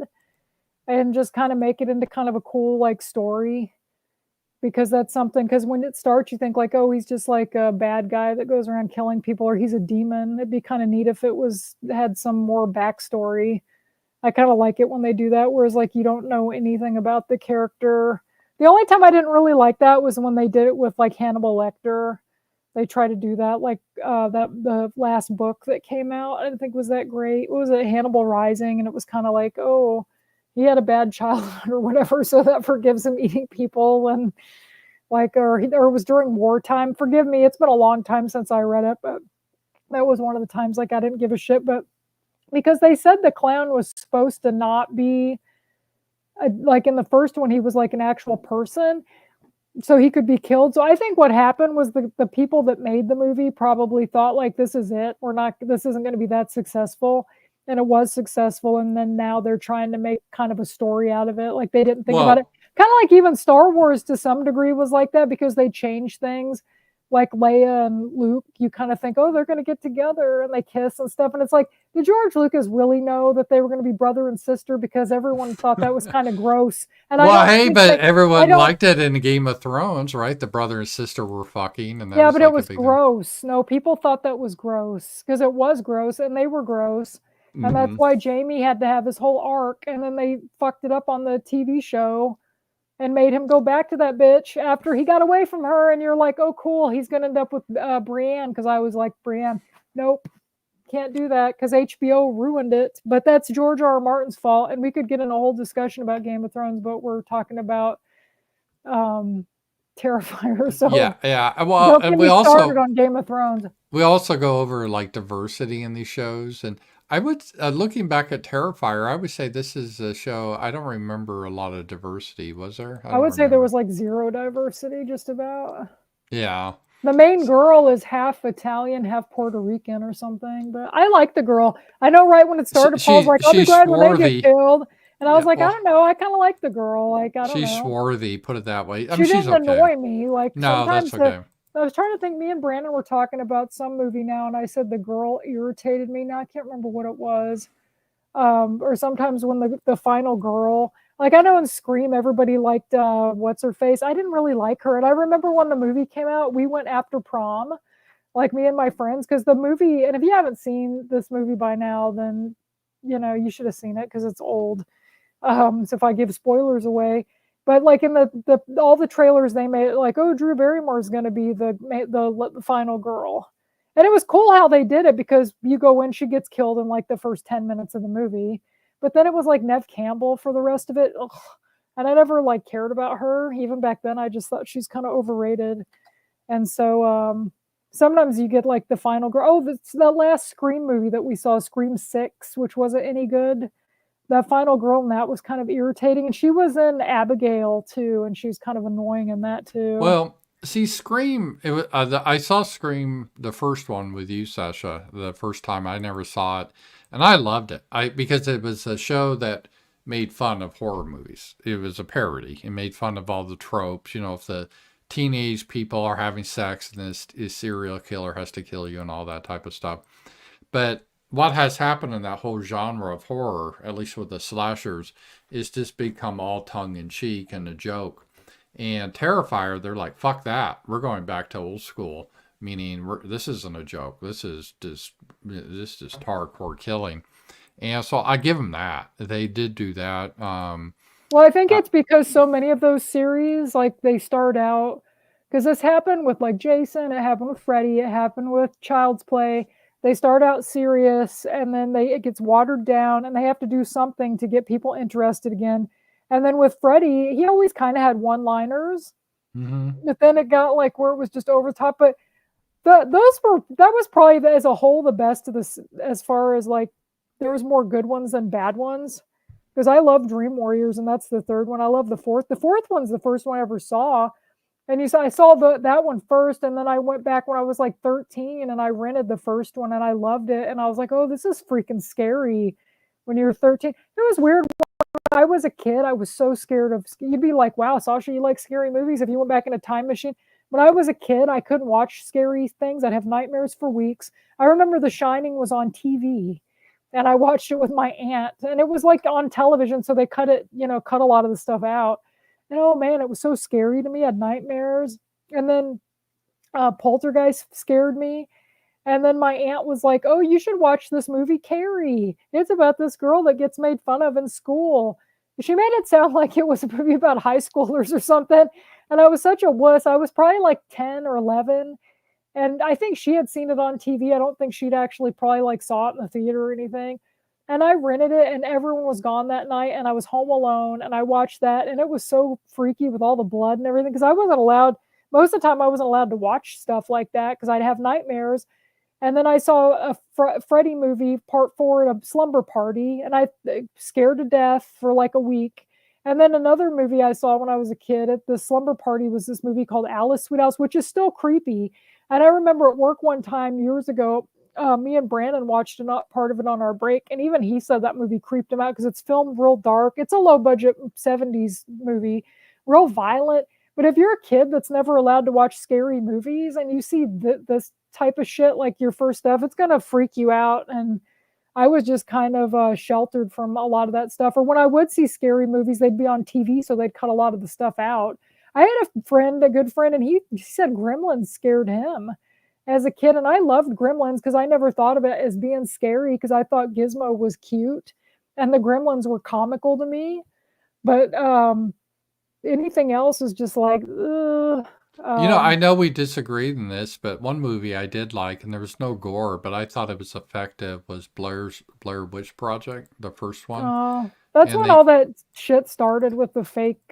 and just kind of make it into kind of a cool like story, because that's something, because when it starts you think like, oh, he's just like a bad guy that goes around killing people, or he's a demon. It'd be kind of neat if it had some more backstory. I kind of like it when they do that, whereas like you don't know anything about the character. The only time I didn't really like that was when they did it with like Hannibal Lecter. They try to do that, like that the last book that came out, I didn't think was that great. What was it, Hannibal Rising? And it was kind of like, oh, he had a bad childhood or whatever, so that forgives him eating people, and like, or it was during wartime. Forgive me, it's been a long time since I read it, but that was one of the times like I didn't give a shit. But because they said the clown was supposed to not be like in the first one, he was like an actual person, so he could be killed. So I think what happened was the people that made the movie probably thought like, this is it, this isn't going to be that successful, and it was successful, and then now they're trying to make kind of a story out of it. Like they didn't think about it. Well, Kind of like even Star Wars to some degree was like that, because they changed things. Like Leia and Luke, you kind of think, oh, they're going to get together and they kiss and stuff. And it's like, did George Lucas really know that they were going to be brother and sister? Because everyone thought that was kind of gross. And well, I don't hey, think but they, I everyone don't, liked it in Game of Thrones, right? The brother and sister were fucking, and that yeah, was but it like a was big thing. gross. No, people thought that was gross because it was gross and they were gross. And that's Mm-hmm. why Jamie had to have his whole arc. And then they fucked it up on the TV show and made him go back to that bitch after he got away from her. And you're like, oh, cool, he's going to end up with Brienne, because I was like, Brienne, nope, can't do that because HBO ruined it. But that's George R. R. Martin's fault. And we could get in a whole discussion about Game of Thrones, but we're talking about Terrifier. So yeah. Well, don't and get we me started also on Game of Thrones. go over like diversity in these shows, and I would looking back at Terrifier, I would say this is a show I don't remember a lot of diversity. Was there? I I don't would say there remember. was like zero diversity, just about. Yeah. The main girl is half Italian, half Puerto Rican or something. But I like the girl. I know right when it started, Paul's like, I'll be She's glad when they get swarthy. killed. And I was Yeah, like, I well, don't know. I kind of like the girl. Like, I don't she's know. swarthy, put it that way. I She mean, she's didn't okay. annoy me. Like, No, that's sometimes the, okay. I was trying to think, me and Brandon were talking about some movie now, and I said the girl irritated me. Now I can't remember what it was. Or sometimes when the final girl, like I know in Scream, everybody liked what's her face. I didn't really like her. And I remember when the movie came out, we went after prom, like me and my friends, because the movie, and if you haven't seen this movie by now, then you should have seen it because it's old. So if I give spoilers away, but like in the all the trailers they made, like, oh, Drew Barrymore is going to be the final girl, and it was cool how they did it because you go in, she gets killed in like the first 10 minutes of the movie, but then it was like Nev Campbell for the rest of it. Ugh. And I never like cared about her even back then. I just thought she's kind of overrated, and so sometimes you get like the final girl. Oh, that's the last Scream movie that we saw, Scream 6, which wasn't any good. That final girl in that was kind of irritating, and she was in Abigail too, and she was kind of annoying in that too. Well, see, Scream. I saw Scream, the first one with you, Sasha. The first time I never saw it, and I loved it. Because it was a show that made fun of horror movies. It was a parody. It made fun of all the tropes. If the teenage people are having sex and this serial killer has to kill you and all that type of stuff. But what has happened in that whole genre of horror, at least with the slashers, is just become all tongue in cheek and a joke. And Terrifier, they're like, fuck that. We're going back to old school, meaning this isn't a joke. This is just hardcore killing. And so I give them that. They did do that. Well, I think it's because so many of those series, like they start out, because this happened with like Jason, it happened with Freddy, it happened with Child's Play. They start out serious, and then it gets watered down, and they have to do something to get people interested again. And then with Freddy, he always kind of had one-liners, but then it got like where it was just over the top. But that was probably as a whole the best of this, as far as like there was more good ones than bad ones. Because I love Dream Warriors, and that's the third one. I love the fourth. The fourth one's the first one I ever saw. And I saw that one first, and then I went back when I was like 13, and I rented the first one, and I loved it. And I was like, oh, this is freaking scary when you're 13. It was weird. When I was a kid, I was so scared of, you'd be like, wow, Sasha, you like scary movies if you went back in a time machine. When I was a kid, I couldn't watch scary things. I'd have nightmares for weeks. I remember The Shining was on TV, and I watched it with my aunt, and it was like on television, so they cut a lot of the stuff out. And oh man, it was so scary to me. I had nightmares. And then Poltergeist scared me. And then my aunt was like, oh, you should watch this movie, Carrie. It's about this girl that gets made fun of in school. She made it sound like it was a movie about high schoolers or something. And I was such a wuss. I was probably like 10 or 11. And I think she had seen it on TV. I don't think she'd actually probably like saw it in the theater or anything. And I rented it, and everyone was gone that night, and I was home alone, and I watched that, and it was so freaky with all the blood and everything, because I wasn't allowed, most of the time I wasn't allowed to watch stuff like that, because I'd have nightmares. And then I saw a Freddy movie, part 4, at a slumber party, and I scared to death for like a week. And then another movie I saw when I was a kid at the slumber party was this movie called Alice Sweethouse, which is still creepy. And I remember at work one time years ago, me and Brandon watched part of it on our break, and even he said that movie creeped him out because it's filmed real dark. It's a low-budget 70s movie, real violent. But if you're a kid that's never allowed to watch scary movies and you see this type of shit like your first stuff, it's going to freak you out. And I was just kind of sheltered from a lot of that stuff. Or when I would see scary movies, they'd be on TV, so they'd cut a lot of the stuff out. I had a good friend, and he said Gremlins scared him as a kid, and I loved Gremlins because I never thought of it as being scary because I thought Gizmo was cute and the Gremlins were comical to me. But anything else is just like, I know we disagreed in this, but one movie I did like, and there was no gore, but I thought it was effective, was Blair Witch Project, the first one. That's And when all that shit started with the fake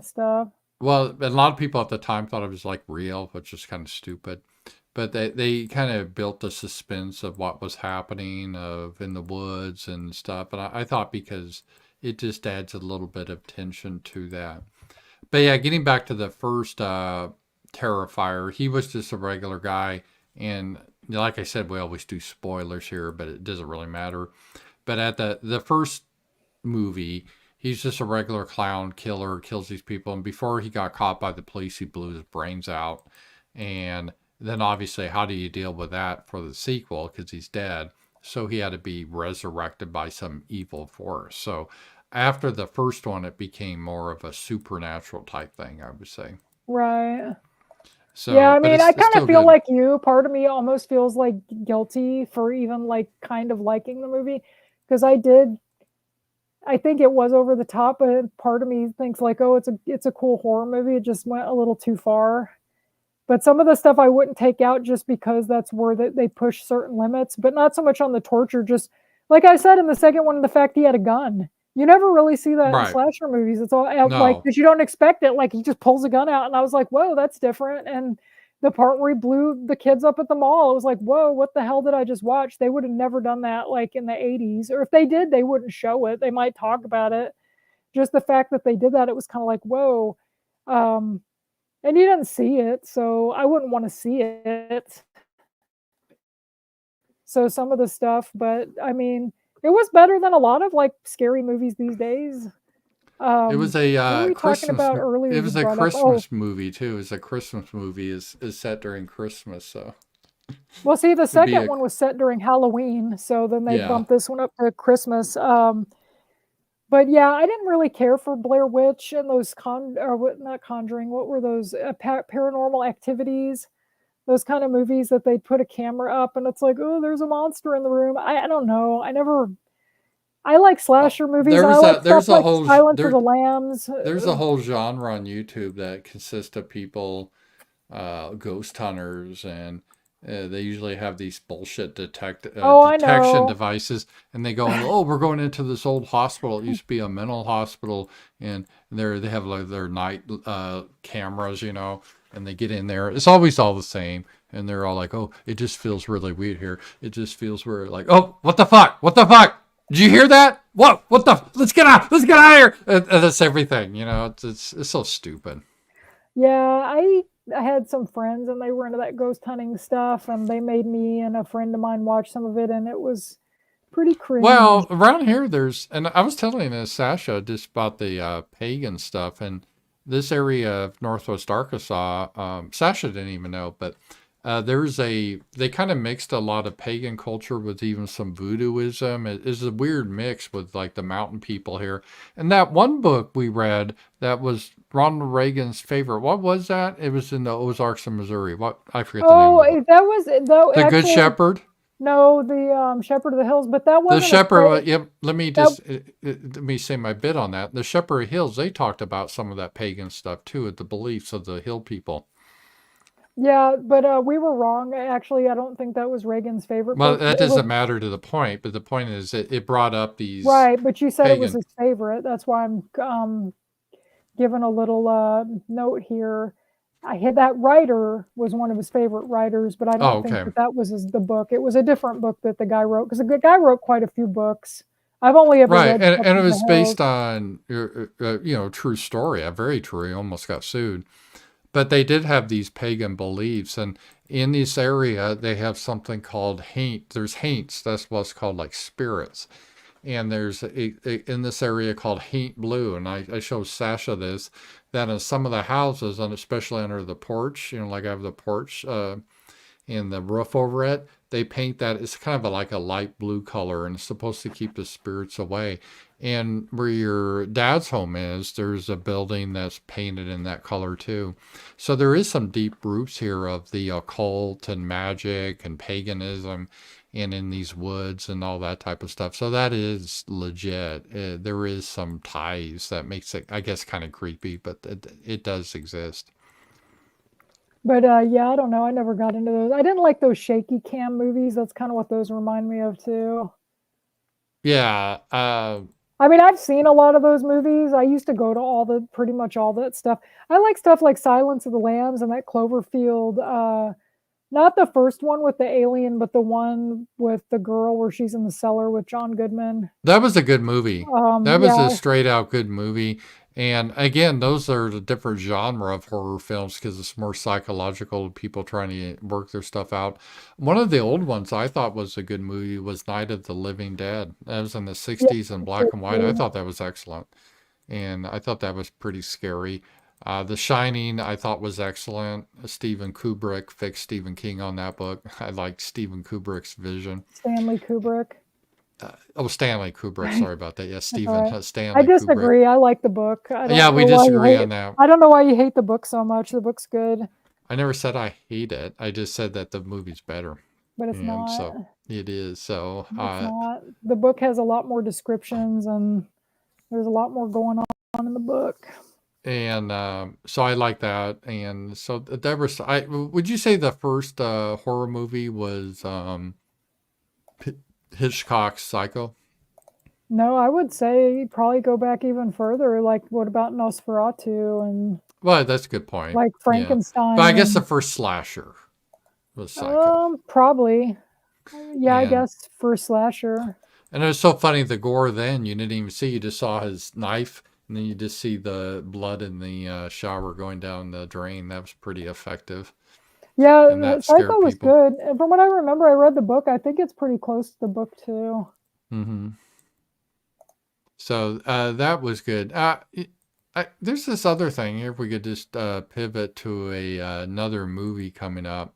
stuff. Well, a lot of people at the time thought it was like real, which is kind of stupid. But they kind of built the suspense of what was happening of in the woods and stuff. And I thought because it just adds a little bit of tension to that. But yeah, getting back to the first Terrifier, he was just a regular guy. And like I said, we always do spoilers here, but it doesn't really matter. But at the first movie, he's just a regular clown killer, kills these people. And before he got caught by the police, he blew his brains out. And then obviously, how do you deal with that for the sequel? Because he's dead. So he had to be resurrected by some evil force. So after the first one, it became more of a supernatural type thing, I would say. Right. So Yeah, I but mean, I it's kind still of feel good. like you. Part of me almost feels like guilty for even like kind of liking the movie because I think it was over the top, but part of me thinks like, oh, it's a cool horror movie. It just went a little too far. But some of the stuff I wouldn't take out just because that's where they push certain limits, but not so much on the torture. Just like I said in the second one, the fact he had a gun. You never really see that in Right. slasher movies. It's all like No. because you don't expect it. Like he just pulls a gun out, and I was like, whoa, that's different. And the part where he blew the kids up at the mall, it was like, whoa, what the hell did I just watch? They would have never done that like in the 80s, or if they did, they wouldn't show it. They might talk about it. Just the fact that they did that, it was kind of like, whoa. And you didn't see it, so I wouldn't want to see it. So some of the stuff, but I mean, it was better than a lot of like scary movies these days. It was What were a we talking about earlier? it You was a brought up, oh, Christmas movie too. It's a Christmas movie is set during Christmas, so well, see, the it'd be second a one was set during Halloween, so then they yeah. bumped this one up to Christmas. But yeah, I didn't really care for Blair Witch and those or what, not Conjuring. What were those paranormal activities? Those kind of movies that they put a camera up and it's like, oh, there's a monster in the room. I don't know. I like slasher movies. I like stuff like Silence of the Lambs. There's a whole genre on YouTube that consists of people, ghost hunters, and they usually have these bullshit Oh, I detection know. devices, and they go, "Oh, we're going into this old hospital. It used to be a mental hospital, and they have like their night cameras, and they get in there. It's always all the same." And they're all like, "Oh, it just feels really weird here. It just feels weird." Like, "Oh, what the fuck? What the fuck? Did you hear that? Whoa, what the? Let's get out! Let's get out of here!" And that's everything. It's so stupid. Yeah, I had some friends and they were into that ghost hunting stuff and they made me and a friend of mine watch some of it and it was pretty cringe. Well, around here, and I was telling Sasha just about the pagan stuff, and this area of Northwest Arkansas, Sasha didn't even know, but they kind of mixed a lot of pagan culture with even some voodooism. It is a weird mix with like the mountain people here. And that one book we read that was Ronald Reagan's favorite, what was that? It was in the Ozarks of Missouri. I forget the name of the book. That was though The Good actually Shepherd? no, the Shepherd of the Hills, but that The wasn't a Shepherd, yep. Let me that let me say my bit on that. The Shepherd of Hills, they talked about some of that pagan stuff too, the beliefs of the hill people. yeah, but we were wrong. Actually, I don't think that was Reagan's favorite Well, book. that It was doesn't matter to the point, but the point is it brought up these right, but you said it was pagan. his favorite. That's why I'm giving a little note here. I had that writer was one of his favorite writers, but I Oh, don't think okay. that was the book. It was a different book that the guy wrote because the guy wrote quite a few books. I've only ever Right, read and it Shepherd of was the Hills. based on true story, a very true. He almost got sued, but they did have these pagan beliefs, and in this area they have something called haint. There's haints. That's what's called like spirits. And there's in this area called Haint Blue, and I show Sasha this, that in some of the houses, and especially under the porch, like I have the porch and the roof over it, they paint that. It's kind of like a light blue color, and it's supposed to keep the spirits away. And where your dad's home is, there's a building that's painted in that color too. So there is some deep roots here of the occult and magic and paganism, and in these woods and all that type of stuff. So that is legit. There is some ties that makes it, I guess, kind of creepy, but it does exist. But yeah, I don't know. I never got into those. I didn't like those shaky cam movies. That's kind of what those remind me of too. Yeah. I mean, I've seen a lot of those movies. I used to go to pretty much all that stuff. I like stuff like Silence of the Lambs and that Cloverfield. Not the first one with the alien, but the one with the girl where she's in the cellar with John Goodman. That was a good movie. That was Yeah, a straight out good movie. And again, those are the different genre of horror films because it's more psychological, people trying to work their stuff out. One of the old ones I thought was a good movie was Night of the Living Dead. That was in the yeah, 60s in black and white. I thought that was excellent. And I thought that was pretty scary. The Shining, I thought was excellent. Stephen Kubrick fixed Stephen King on that book. I liked Stephen Kubrick's vision. Stanley Kubrick. Stanley Kubrick. Sorry about that. Yes, That's all right. I Stanley Kubrick. disagree. I like the book. Yeah, we disagree on that. I don't know why you hate the book so much. The book's good, I never said I hate it. I just said that the movie's better. but it's And not. so it is. So, It's not. The book has a lot more descriptions, and there's a lot more going on in the book. and so I like that. And so would you say the first horror movie was Hitchcock's Psycho? No, I would say probably go back even further. Like, what about Nosferatu and Well, that's a good point. like Yeah. Frankenstein? But I guess the and, first slasher was Psycho. probably. Yeah, I And guess for slasher. and it was so funny, the gore then, you didn't even see, you just saw his knife, and then you just see the blood in the shower going down the drain. That was pretty effective. Yeah, And that Psycho scared was people. good. And from what I remember, I read the book. I think it's pretty close to the book too. hmm So that was good. There's this other thing here. If we could just pivot to another movie coming up,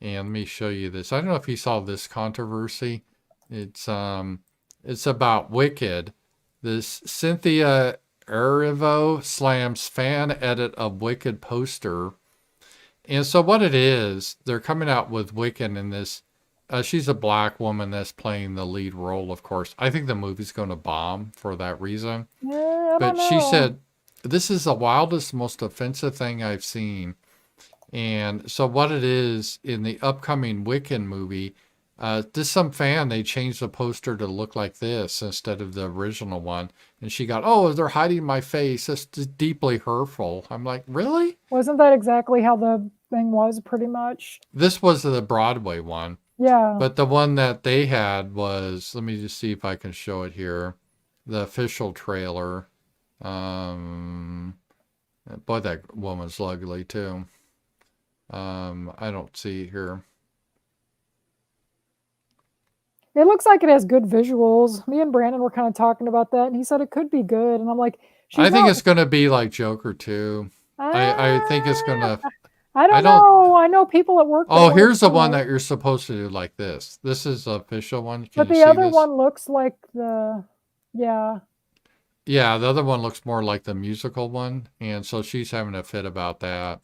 and let me show you this. I don't know if you saw this controversy. It's about Wicked. This Cynthia Erivo slams fan edit of Wicked poster. And so what it is, they're coming out with Wicked in this. She's a black woman that's playing the lead role, of course. I think the movie's going to bomb for that reason. Yeah, I But don't she know. said, this is the wildest, most offensive thing I've seen. And so what it is, in the upcoming Wiccan movie, this some fan, they changed the poster to look like this instead of the original one. And she got, oh, they're hiding my face. That's deeply hurtful. I'm like, really? Wasn't that exactly how the thing was, pretty much? This was the Broadway one. Yeah. But the one that they had was, let me just see if I can show it here. The official trailer. Boy, that woman's ugly too. I don't see it here. It looks like it has good visuals. Me and Brandon were kind of talking about that, and he said it could be good. And I'm like, I think it's going to be like Joker 2. I think it's going to... I don't know. I know people at work. Oh, here's the one that you're supposed to do like this. This is the official one. Can But you the see other this? one looks like the, yeah. Yeah, the other one looks more like the musical one. And so she's having a fit about that.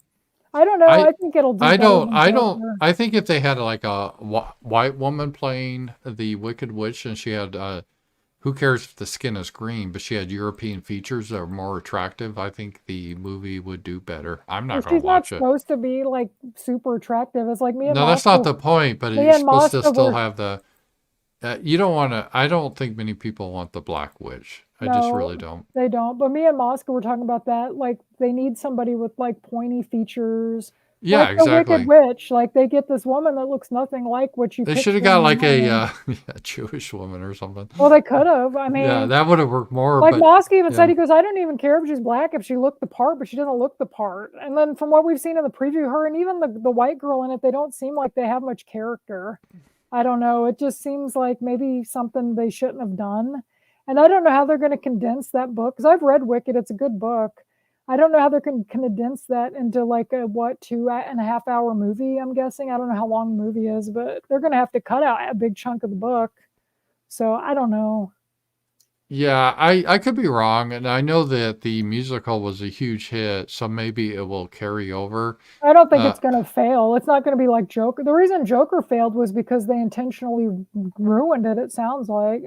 I don't know. I think it'll do better than Joker. I think if they had like a white woman playing the Wicked Witch and she had, who cares if the skin is green, but she had European features that are more attractive, I think the movie would do better. I'm not going She's to not watch it. supposed to be like super attractive. It's like me and No, that's not the point, but me you're and supposed to Mosca still were- have the, you don't want to, I don't think many people want the Black Witch. I just No, really don't. They don't. But me and Mosca were talking about that. Like they need somebody with like pointy features. Yeah, like exactly. The Wicked Witch. Like they get this woman that looks nothing like what you. They picture should have in got your like mind. a Jewish woman or something. Well, they could have. I mean, Yeah, that would have worked more. like But Mosca even yeah. said, he goes, I don't even care if she's black if she looked the part, but she doesn't look the part. And then from what we've seen in the preview, her and even the white girl in it, they don't seem like they have much character. I don't know. It just seems like maybe something they shouldn't have done. And I don't know how they're going to condense that book because I've read Wicked. It's a good book. I don't know how they're going to condense that into like a 2.5 hour movie. I'm guessing. I don't know how long the movie is, but they're going to have to cut out a big chunk of the book. So I don't know. Yeah, I could be wrong, and I know that the musical was a huge hit, so maybe it will carry over. I don't think it's going to fail. It's not going to be like Joker. The reason Joker failed was because they intentionally ruined it. It sounds like.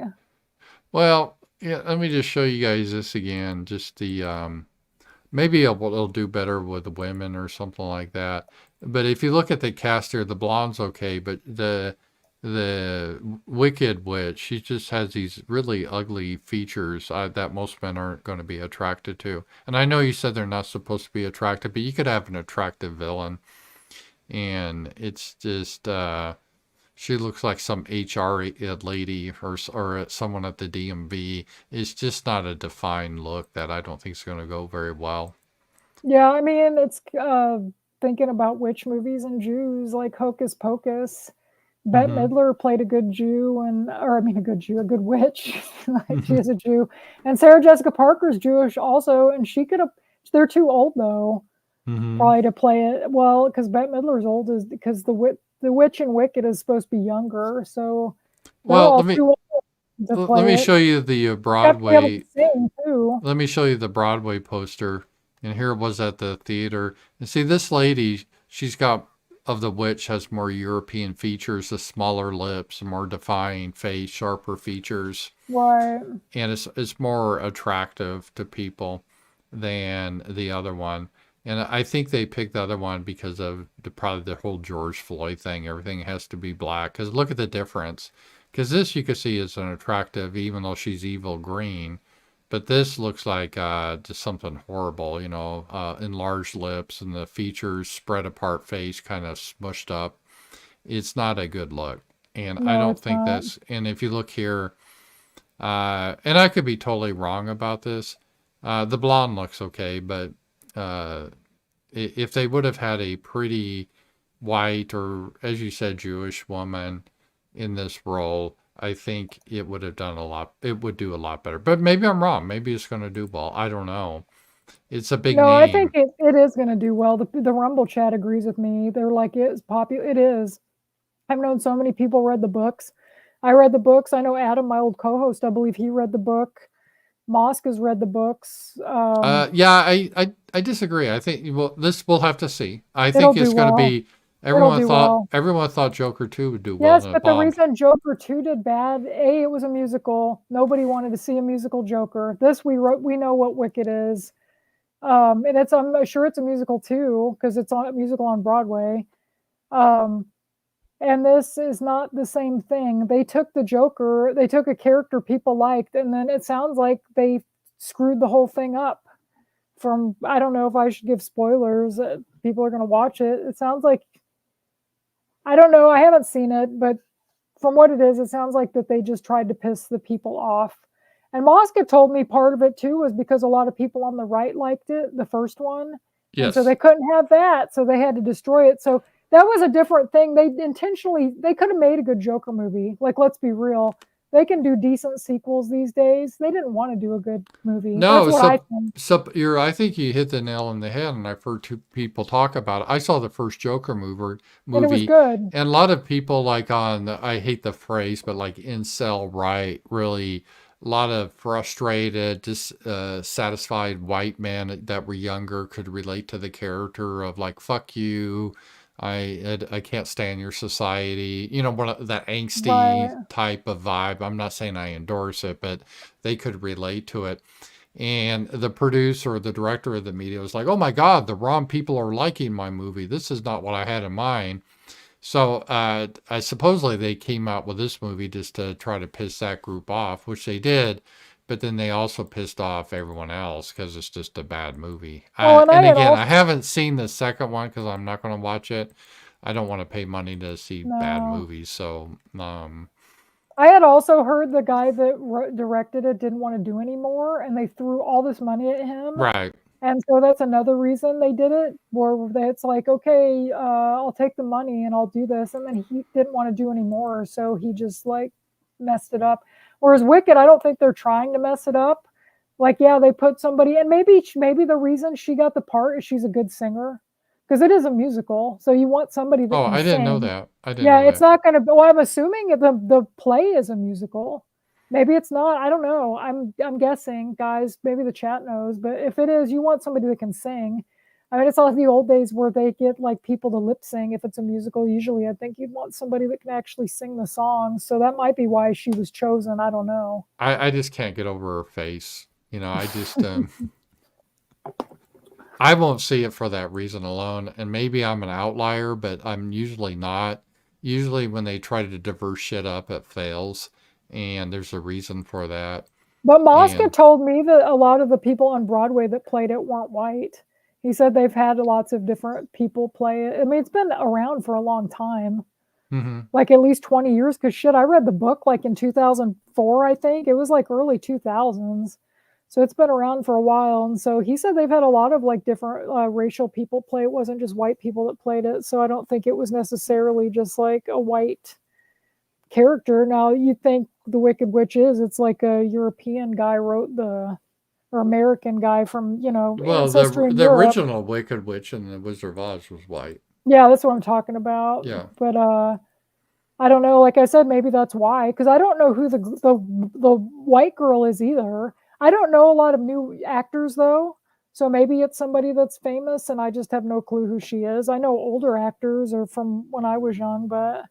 Well, yeah, let me just show you guys this again. Just the maybe it'll do better with the women or something like that. But if you look at the cast here, the blonde's okay, but the Wicked Witch, she just has these really ugly features that most men aren't going to be attracted to. And I know you said they're not supposed to be attractive, but you could have an attractive villain. And it's just, she looks like some HR lady or someone at the DMV. It's just not a defined look that I don't think is going to go very well. Yeah, I mean, it's thinking about witch movies and Jews, like Hocus Pocus. Bette Midler played a good Jew, a good Jew, a good witch. Like, she is a Jew. And Sarah Jessica Parker's Jewish also, and she could have, they're too old though, probably to play it. Well, because Bette Midler's old, is because the witch in Wicked is supposed to be younger. So, Well, let me it. show you the You have to be able Broadway. to sing too. Let me show you the Broadway poster. And here it was at the theater. And see, this lady, she's got, of the witch, has more European features, the smaller lips, more defined face, sharper features. Right. And it's more attractive to people than the other one. And I think they picked the other one because of probably the whole George Floyd thing. Everything has to be black. Because look at the difference. Because this you can see is an attractive, even though she's evil green. But this looks like just something horrible, enlarged lips and the features, spread apart face, kind of smushed up. It's not a good look. And I don't think that's, and if you look here, and I could be totally wrong about this, the blonde looks okay, but if they would have had a pretty white or, as you said, Jewish woman in this role, I think it would have done a lot. It would do a lot better. But maybe I'm wrong. Maybe it's going to do well. I don't know. It's a big name. I think it is going to do well. The Rumble chat agrees with me. They're like, it's popular. It is. I've known so many people read the books. I read the books. I know Adam, my old co-host, I believe he read the book. Mosk has read the books. Yeah, I disagree. I think we'll have to see. I think it's going to be. Everyone thought Joker 2 would do well. Yes, but the reason Joker 2 did bad, it was a musical. Nobody wanted to see a musical Joker. This we know what Wicked is. And I'm sure it's a musical too, because it's a musical on Broadway. And this is not the same thing. They took the Joker, they took a character people liked, and then it sounds like they screwed the whole thing up. I don't know if I should give spoilers. People are going to watch it. It sounds like, I don't know. I haven't seen it, but from what it is, it sounds like that they just tried to piss the people off. And Mosca told me part of it too was because a lot of people on the right liked it, the first one. Yes. And so they couldn't have that, so they had to destroy it. So that was a different thing. They could have made a good Joker movie. Like, let's be real. They can do decent sequels these days. They didn't want to do a good movie. No, that's what I think. I think you hit the nail on the head, and I've heard two people talk about it. I saw the first Joker movie, and it was good. And a lot of people I hate the phrase, but like incel right, really, a lot of frustrated, dissatisfied white men that were younger could relate to the character of like, fuck you. I can't stand your society, that angsty type of vibe. I'm not saying I endorse it, but they could relate to it. And the producer or the director of the media was like, oh my God, the wrong people are liking my movie. This is not what I had in mind. So I supposedly they came out with this movie just to try to piss that group off, which they did. But then they also pissed off everyone else because it's just a bad movie. I haven't seen the second one because I'm not going to watch it. I don't want to pay money to see bad movies. So, I had also heard the guy that directed it didn't want to do anymore, and they threw all this money at him. Right. And so that's another reason they did it, where it's like, okay, I'll take the money and I'll do this. And then he didn't want to do anymore. So he just like messed it up. Whereas Wicked, I don't think they're trying to mess it up. Like, yeah, they put somebody, and maybe the reason she got the part is she's a good singer, because it is a musical. So you want somebody that can I didn't sing. know that. It's not going to. Well, I'm assuming the play is a musical. Maybe it's not. I don't know. I'm guessing, guys. Maybe the chat knows. But if it is, you want somebody that can sing. I mean, it's like the old days where they get like people to lip sing. If it's a musical, usually I think you'd want somebody that can actually sing the songs. So that might be why she was chosen. I don't know. I just can't get over her face. I just I won't see it for that reason alone. And maybe I'm an outlier, but I'm usually not. Usually when they try to diverse shit up, it fails, and there's a reason for that. But Mosca And told me that a lot of the people on Broadway that played it weren't white. He said they've had lots of different people play it. I mean, it's been around for a long time, mhm. like at least 20 years. Because shit, I read the book like in 2004, I think. It was like early 2000s. So it's been around for a while. And so he said they've had a lot of like different racial people play. It wasn't just white people that played it. So I don't think it was necessarily just like a white character. Now you think the Wicked Witch it's like a European guy wrote or American guy from, Well, ancestry in the Europe. original Wicked Witch in the Wizard of Oz was white. Yeah, that's what I'm talking about. Yeah. But I don't know. Like I said, maybe that's why, because I don't know who the white girl is either. I don't know a lot of new actors though, so maybe it's somebody that's famous, and I just have no clue who she is. I know older actors or from when I was young, but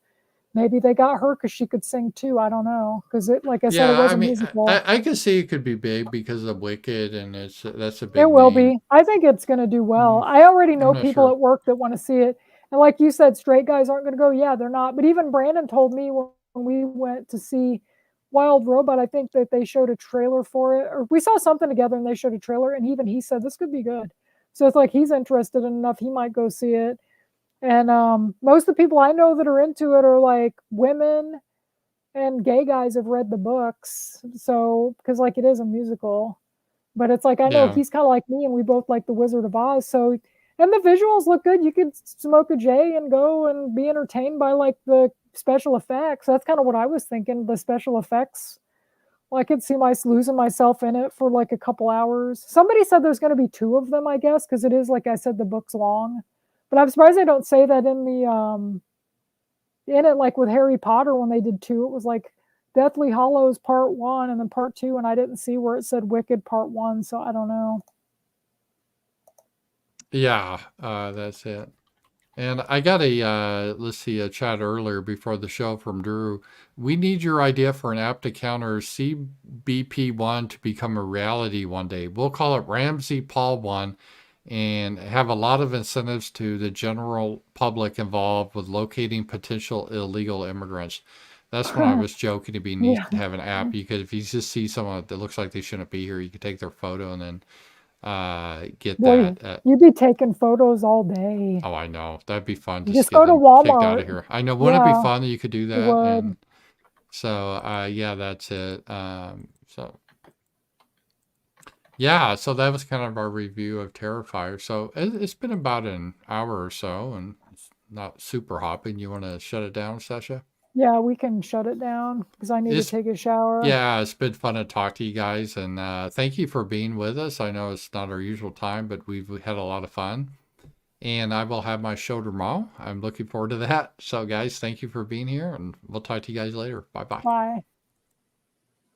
maybe they got her because she could sing too. I don't know, because like I said, it Yeah, was I a mean, musical. I can see it could be big because of Wicked, and that's a big It will name. be. I think it's going to do well. Mm, I already I'm know not people sure. at work that want to see it. And like you said, straight guys aren't going to go. Yeah, they're not. But even Brandon told me when we went to see Wild Robot, I think that they showed a trailer for it, or we saw something together and they showed a trailer. And even he said this could be good. So it's like he's interested enough. He might go see it. And most of the people I know that are into it are like women and gay guys have read the books. So, because like it is a musical. But it's like I know Yeah. he's kind of like me, and we both like the Wizard of Oz. So, and the visuals look good. You could smoke a J and go and be entertained by like the special effects. That's kind of what I was thinking. The special effects. Well, I could see losing myself in it for like a couple hours. Somebody said there's going to be two of them, I guess, because it is like I said, the book's long. But I'm surprised they don't say that in it, like with Harry Potter when they did two. It was like Deathly Hollows Part 1 and then Part 2, and I didn't see where it said Wicked Part 1, so I don't know. Yeah, that's it. And I got let's see, a chat earlier before the show from Drew. We need your idea for an app to counter CBP1 to become a reality one day. We'll call it Ramsey Paul 1 and have a lot of incentives to the general public involved with locating potential illegal immigrants. That's when I was joking. It'd be neat to have an app. You could, if you just see someone that looks like they shouldn't be here, you could take their photo and then get Boy, that. you'd be taking photos all day. Oh, I know. That'd be fun to Just get go to them kicked out Walmart. of here. I know. Wouldn't it be Yeah, fun that you could do it that? would. And so, yeah, that's it. So, yeah, so that was kind of our review of Terrifier. So it's been about an hour or so, and it's not super hopping. You want to shut it down, Sacha? Yeah, we can shut it down because I need It's to take a shower. Yeah, it's been fun to talk to you guys, and thank you for being with us. I know it's not our usual time, but we've had a lot of fun. And I will have my show tomorrow. I'm looking forward to that. So, guys, thank you for being here, and we'll talk to you guys later. Bye-bye. Bye.